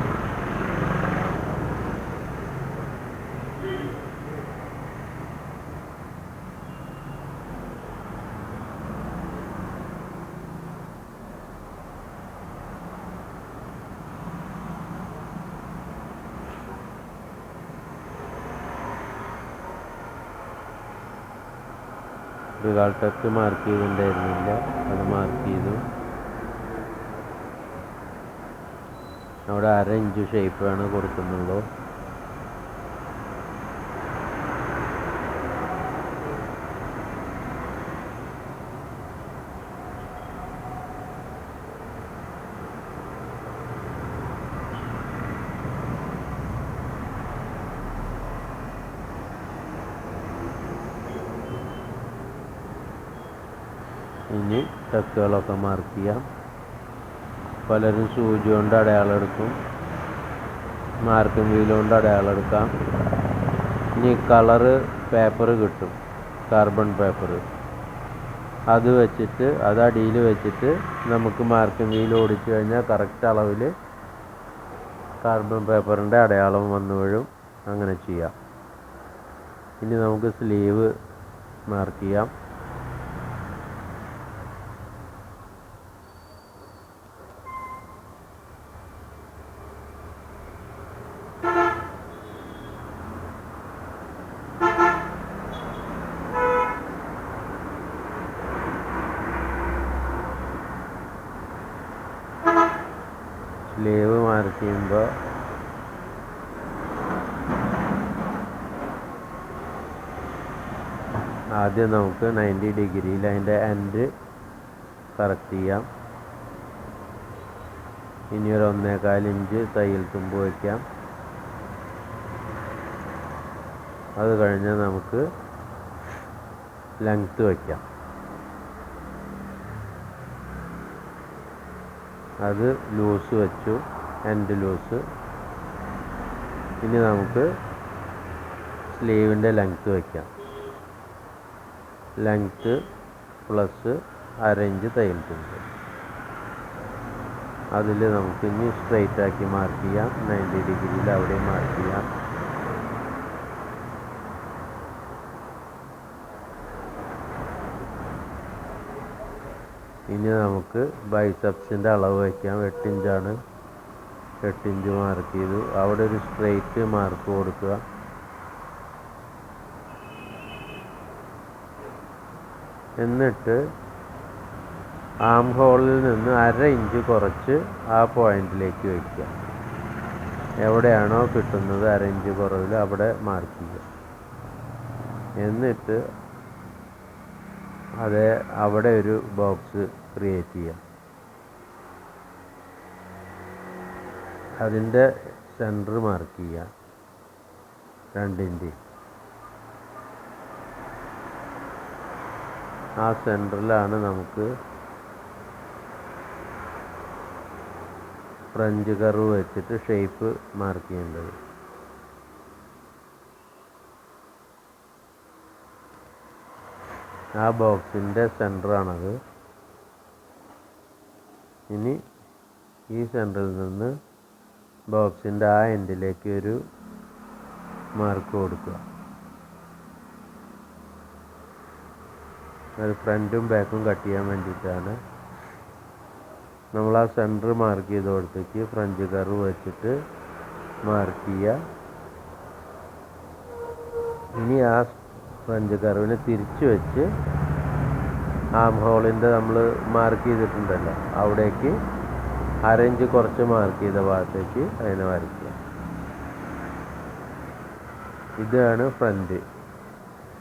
റിഗാൾ ടക്ക് മാർക്ക് ചെയ്തിട്ടുണ്ടായിരുന്നില്ല, അത് മാർക്ക് ചെയ്തു. അവിടെ 1/2 ഇഞ്ച് ഷേപ്പാണ് കൊടുക്കുന്നുള്ളൂ. ഇനി ടക്കുകളൊക്കെ മാർക്ക് ചെയ്യാം. പലരും സൂചി കൊണ്ട് അടയാളം എടുക്കും, മാർക്കിംഗ് വീൽ കൊണ്ട് അടയാളം എടുക്കാം. ഇനി കളറ് പേപ്പർ കിട്ടും, കാർബൺ പേപ്പർ അത് വെച്ചിട്ട് അത് അടിയിൽ വെച്ചിട്ട് നമുക്ക് മാർക്കിംഗ് വീൽ ഓടിച്ചു കഴിഞ്ഞാൽ കറക്റ്റ് അളവിൽ കാർബൺ പേപ്പറിൻ്റെ അടയാളം വന്നു വീഴും. അങ്ങനെ ചെയ്യാം. ഇനി നമുക്ക് സ്ലീവ് മാർക്ക് ചെയ്യാം. സ്ലീവ് മാർക്ക് ചെയ്യുമ്പോൾ ആദ്യം നമുക്ക് 90 ഡിഗ്രിയിൽ അതിൻ്റെ എൻഡ് കറക്റ്റ് ചെയ്യാം. ഇനി ഒരു 1.25 ഇഞ്ച് തയ്യൽ തുമ്പ് വയ്ക്കാം. അത് കഴിഞ്ഞ് നമുക്ക് ലെങ്ത്ത് വയ്ക്കാം. അത് ലൂസ് വെച്ചു, എൻഡ് ലൂസ്. ഇനി നമുക്ക് സ്ലീവിൻ്റെ ലെങ്ത്ത് വയ്ക്കാം. ലെങ്ത്ത് പ്ലസ് 1/2 ഇഞ്ച് തയ്യൽ തുമ്പ്. അതിൽ നമുക്ക് ഇനി സ്ട്രെയിറ്റ് ആക്കി മാർക്ക് ചെയ്യാം. 90 ഡിഗ്രിയിൽ അവിടെ മാർക്ക് ചെയ്യാം. ഇനി നമുക്ക് ബൈസെപ്സിൻ്റെ അളവ് വയ്ക്കാം. 8 ഇഞ്ചാണ്. 8 ഇഞ്ച് മാർക്ക് ചെയ്തു. അവിടെ ഒരു സ്ട്രെയിറ്റ് മാർക്ക് കൊടുക്കുക. എന്നിട്ട് ആം ഹോളിൽ നിന്ന് 1/2 ഇഞ്ച് കുറച്ച് ആ പോയിന്റിലേക്ക് വയ്ക്കുക. എവിടെയാണോ കിട്ടുന്നത് 1/2 ഇഞ്ച് കുറവിൽ അവിടെ മാർക്ക് ചെയ്യുക. എന്നിട്ട് അവിടെ ഒരു ബോക്സ് ക്രിയേറ്റ് ചെയ്യാം. അതിൻ്റെ സെൻറ്റർ മാർക്ക് ചെയ്യാം 2 ഇഞ്ച്. ആ സെൻറ്ററിലാണ് നമുക്ക് ഫ്രഞ്ച് കർവ് വെച്ചിട്ട് ഷേപ്പ് മാർക്ക് ചെയ്യേണ്ടത്. ആ ബോക്സിൻ്റെ സെൻറ്ററാണത്. ഇനി ഈ സെൻറ്ററിൽ നിന്ന് ബോക്സിൻ്റെ ആ എൻഡിലേക്ക് ഒരു മാർക്ക് കൊടുക്കുക. അത് ഫ്രണ്ടും ബാക്കും കട്ട് ചെയ്യാൻ വേണ്ടിയിട്ടാണ്. നമ്മൾ ആ സെൻറ്റർ മാർക്ക് ചെയ്ത് കൊടുത്തേക്ക് ഫ്രഞ്ച് കർവ് വെച്ചിട്ട് മാർക്ക് ചെയ്യുക. ഇനി ആ ഫ്രഞ്ച് കർവിനെ തിരിച്ച് വെച്ച് ആം ഹോളിൻ്റെ നമ്മൾ മാർക്ക് ചെയ്തിട്ടുണ്ടല്ലോ അവിടേക്ക് 1/2 ഇഞ്ച് കുറച്ച് മാർക്ക് ചെയ്ത ഭാഗത്തേക്ക് അതിനെ വരയ്ക്കുക. ഇതാണ് ഫ്രണ്ട്.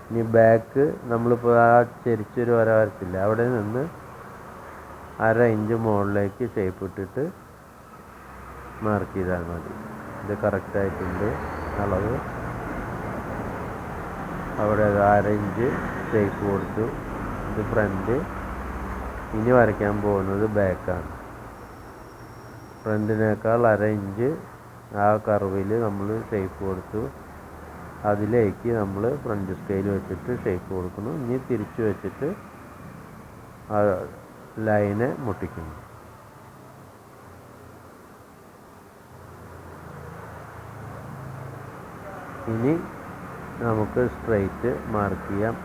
ഇനി ബാക്ക് നമ്മളിപ്പോൾ ആ ചെരിച്ചൊരു വര വരച്ചില്ല അവിടെ നിന്ന് 1/2 ഇഞ്ച് മുകളിലേക്ക് ഷേപ്പ് ഇട്ടിട്ട് മാർക്ക് ചെയ്താൽ മതി. ഇത് കറക്റ്റായിട്ടുണ്ട് അളവ്. അവിടെ 1/2 ഇഞ്ച് ഷേപ്പ് കൊടുത്തു. ഇത് ഫ്രണ്ട്. ഇനി വരയ്ക്കാൻ പോകുന്നത് ബാക്കാണ്. ഫ്രണ്ടിനേക്കാൾ 1/2 ഇഞ്ച് ആ കർവിൽ നമ്മൾ ഷേപ്പ് കൊടുത്തു. അതിലേക്ക് നമ്മൾ ഫ്രഞ്ച് സ്കെയിൽ വെച്ചിട്ട് ഷേപ്പ് കൊടുക്കുന്നു. ഇനി തിരിച്ചു വെച്ചിട്ട് ആ ലൈനെ മുട്ടിക്കുന്നു. ഇനി നമുക്ക് സ്ട്രെയിറ്റ് മാർക്ക് ചെയ്യാം.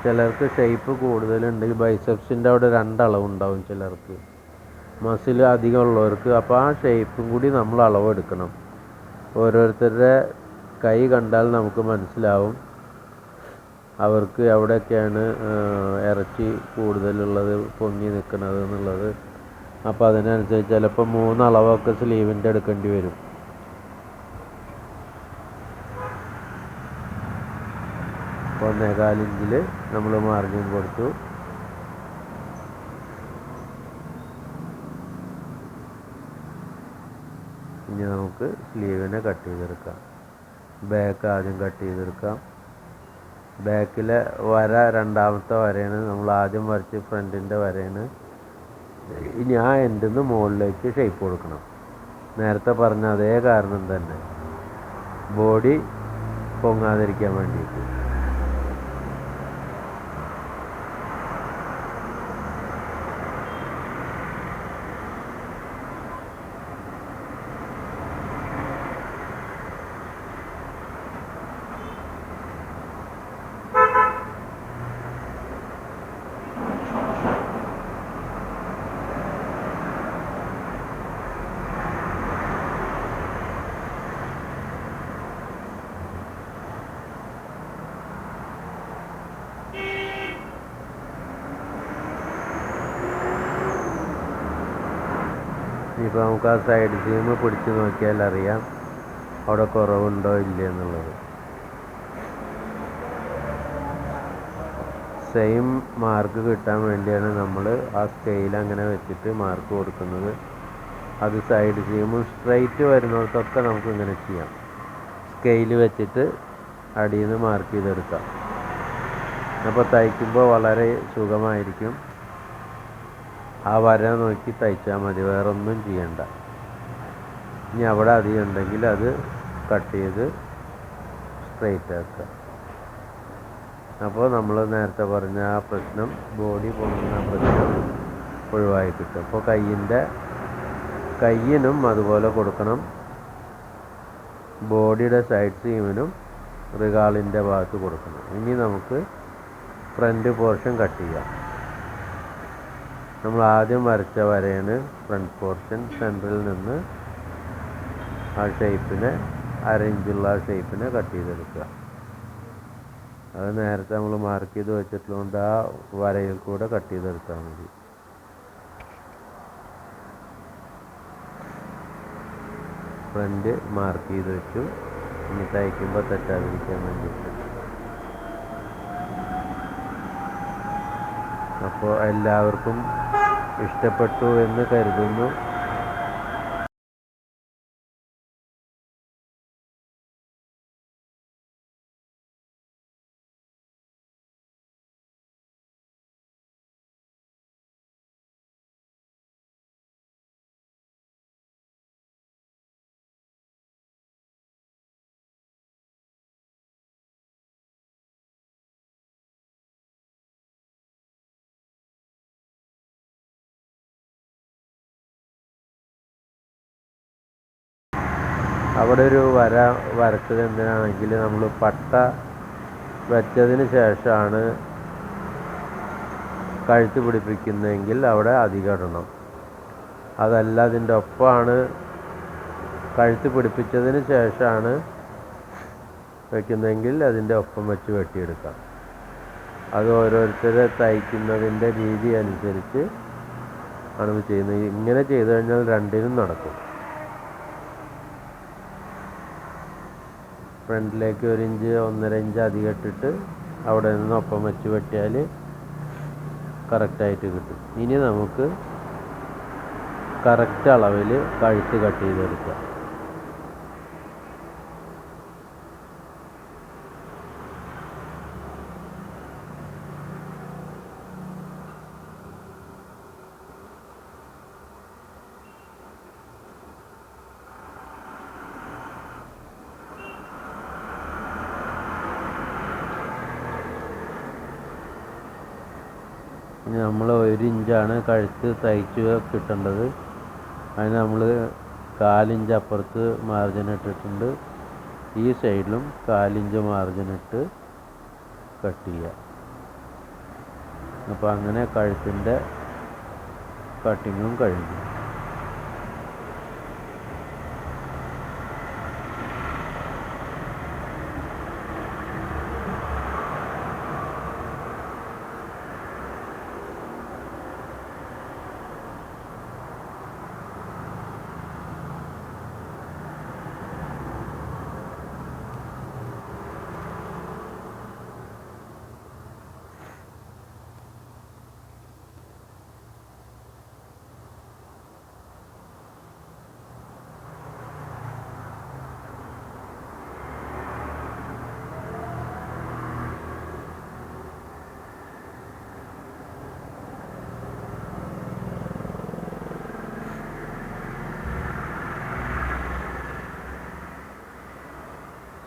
ചിലർക്ക് ഷേപ്പ് കൂടുതലുണ്ടെങ്കിൽ ബൈസെപ്സിൻ്റെ അവിടെ 2 അളവുണ്ടാവും ചിലർക്ക്, മസിൽ അധികം ഉള്ളവർക്ക്. അപ്പോൾ ആ ഷേപ്പും കൂടി നമ്മൾ അളവെടുക്കണം. ഓരോരുത്തരുടെ കൈ കണ്ടാൽ നമുക്ക് മനസ്സിലാവും അവർക്ക് എവിടെയൊക്കെയാണ് ഇറച്ചി കൂടുതലുള്ളത്, പൊങ്ങി നിൽക്കുന്നത് എന്നുള്ളത്. അപ്പോൾ അതിനനുസരിച്ച് ചിലപ്പോൾ 3 അളവൊക്കെ സ്ലീവിൻ്റെ എടുക്കേണ്ടി വരും. അപ്പോൾ 1.25 ഇഞ്ചിൽ നമ്മൾ മാർജിൻ കൊടുത്തു. ഇനി നമുക്ക് സ്ലീവിനെ കട്ട് ചെയ്തെടുക്കാം. ബാക്ക് ആദ്യം കട്ട് ചെയ്തെടുക്കാം. ബാക്കിലെ വര രണ്ടാമത്തെ വരയാണ്, നമ്മൾ ആദ്യം വരച്ച് ഫ്രണ്ടിൻ്റെ വരയാണ്. ഇനി ആ എൻഡിൽ നിന്ന് മുകളിലേക്ക് ഷേപ്പ് കൊടുക്കണം. നേരത്തെ പറഞ്ഞ അതേ കാരണം തന്നെ, ബോഡി പൊങ്ങാതിരിക്കാൻ വേണ്ടിയിട്ട്. ഇപ്പോൾ നമുക്ക് ആ സൈഡ് സീം പിടിച്ച് നോക്കിയാൽ അറിയാം അവിടെ കുറവുണ്ടോ ഇല്ല എന്നുള്ളത്. സെയിം മാർക്ക് കിട്ടാൻ വേണ്ടിയാണ് നമ്മൾ ആ സ്കെയിൽ അങ്ങനെ വെച്ചിട്ട് മാർക്ക് കൊടുക്കുന്നത്. അത് സൈഡ് സീമും സ്ട്രൈറ്റ് വരുന്നിടത്തൊക്കെ നമുക്ക് ഇങ്ങനെ ചെയ്യാം. സ്കെയിൽ വെച്ചിട്ട് അടിയിൽ നിന്ന് മാർക്ക് ചെയ്തെടുക്കാം. അപ്പോൾ തയ്ക്കുമ്പോൾ വളരെ സുഖമായിരിക്കും. ആ വര നോക്കി തയ്ച്ചാൽ മതി, വേറെ ഒന്നും ചെയ്യണ്ട. ഇനി അവിടെ അധികം ഉണ്ടെങ്കിൽ അത് കട്ട് ചെയ്ത് സ്ട്രൈറ്റ് ആക്കുക. അപ്പോൾ നമ്മൾ നേരത്തെ പറഞ്ഞ ആ പ്രശ്നം, ബോഡി പൊങ്ങുന്ന പ്രശ്നം ഒഴിവായി കിട്ടും. അപ്പോൾ കയ്യിനും അതുപോലെ കൊടുക്കണം, ബോഡിയുടെ സൈഡ് സീമിനും റിഗാളിൻ്റെ ഭാഗത്ത് കൊടുക്കണം. ഇനി നമുക്ക് ഫ്രണ്ട് പോർഷൻ കട്ട് ചെയ്യാം. നമ്മൾ ആദ്യം വരച്ച വരയാണ് ഫ്രണ്ട് പോർഷൻ. സെൻറ്ററിൽ നിന്ന് ആ ഷേപ്പിനെ, അരയിഞ്ചുള്ള ആ ഷേപ്പിനെ കട്ട് ചെയ്തെടുക്കുക. അത് നേരത്തെ നമ്മൾ മാർക്ക് ചെയ്ത് വെച്ചിട്ടുള്ളതുകൊണ്ട് ആ വരയിൽ കൂടെ കട്ട് ചെയ്തെടുത്താൽ മതി. ഫ്രണ്ട് മാർക്ക് ചെയ്ത് വെച്ചു. ഇനി തയ്ക്കുമ്പോൾ തെറ്റാതിരിക്കാൻ വേണ്ടിയിട്ട്. അപ്പോൾ എല്ലാവർക്കും ഇഷ്ടപ്പെട്ടു എന്ന് കരുതുന്നു. അവിടെ ഒരു വര വരച്ചത് എന്തിനാണെങ്കിൽ നമ്മൾ പട്ട വെച്ചതിന് ശേഷമാണ് കഴുത്ത് പിടിപ്പിക്കുന്നതെങ്കിൽ അവിടെ അധികം ഇടണം. അതല്ല അതിൻ്റെ ഒപ്പമാണ് കഴുത്ത് പിടിപ്പിച്ചതിന് ശേഷമാണ് വയ്ക്കുന്നതെങ്കിൽ അതിൻ്റെ ഒപ്പം വെച്ച് വെട്ടിയെടുക്കാം. അത് ഓരോരുത്തരെ തയ്ക്കുന്നതിൻ്റെ രീതി അനുസരിച്ച് ആണ് ചെയ്യുന്നത്. ഇങ്ങനെ ചെയ്തു കഴിഞ്ഞാൽ രണ്ടിനും നടക്കും. ഫ്രണ്ടിലേക്ക് 1 ഇഞ്ച് 1.5 ഇഞ്ച് അധികം ഇട്ടിട്ട് അവിടെ നിന്ന് ഒപ്പം വെച്ച് വെട്ടിയാൽ കറക്റ്റായിട്ട് കിട്ടും. ഇനി നമുക്ക് കറക്റ്റ് അളവിൽ കഴുത്ത് കട്ട് ചെയ്തെടുക്കാം. ഇനി നമ്മൾ 1 ഇഞ്ചാണ് കഴുത്ത് തയ്ച്ച് കിട്ടേണ്ടത്. അതിന് നമ്മൾ 1/4 ഇഞ്ച് അപ്പുറത്ത് മാർജിൻ ഇട്ടിട്ടുണ്ട്. ഈ സൈഡിലും 1/4 ഇഞ്ച് മാർജിൻ ഇട്ട് കട്ട് ചെയ്യുക. അപ്പോൾ അങ്ങനെ കഴുത്തിൻ്റെ കട്ടിങ്ങും കഴിഞ്ഞു.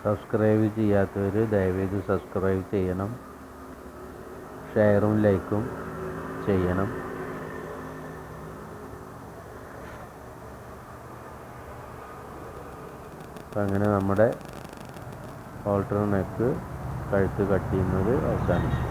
സബ്സ്ക്രൈബ് ചെയ്യാത്തവർ ദയവേത് സബ്സ്ക്രൈബ് ചെയ്യണം. ഷെയറും ലൈക്കും ചെയ്യണം. അപ്പം അങ്ങനെ നമ്മുടെ ഓൾട്ടർ നെക്ക് കഴുത്ത് കട്ട് ചെയ്യുന്നത് അവസാനിച്ചു.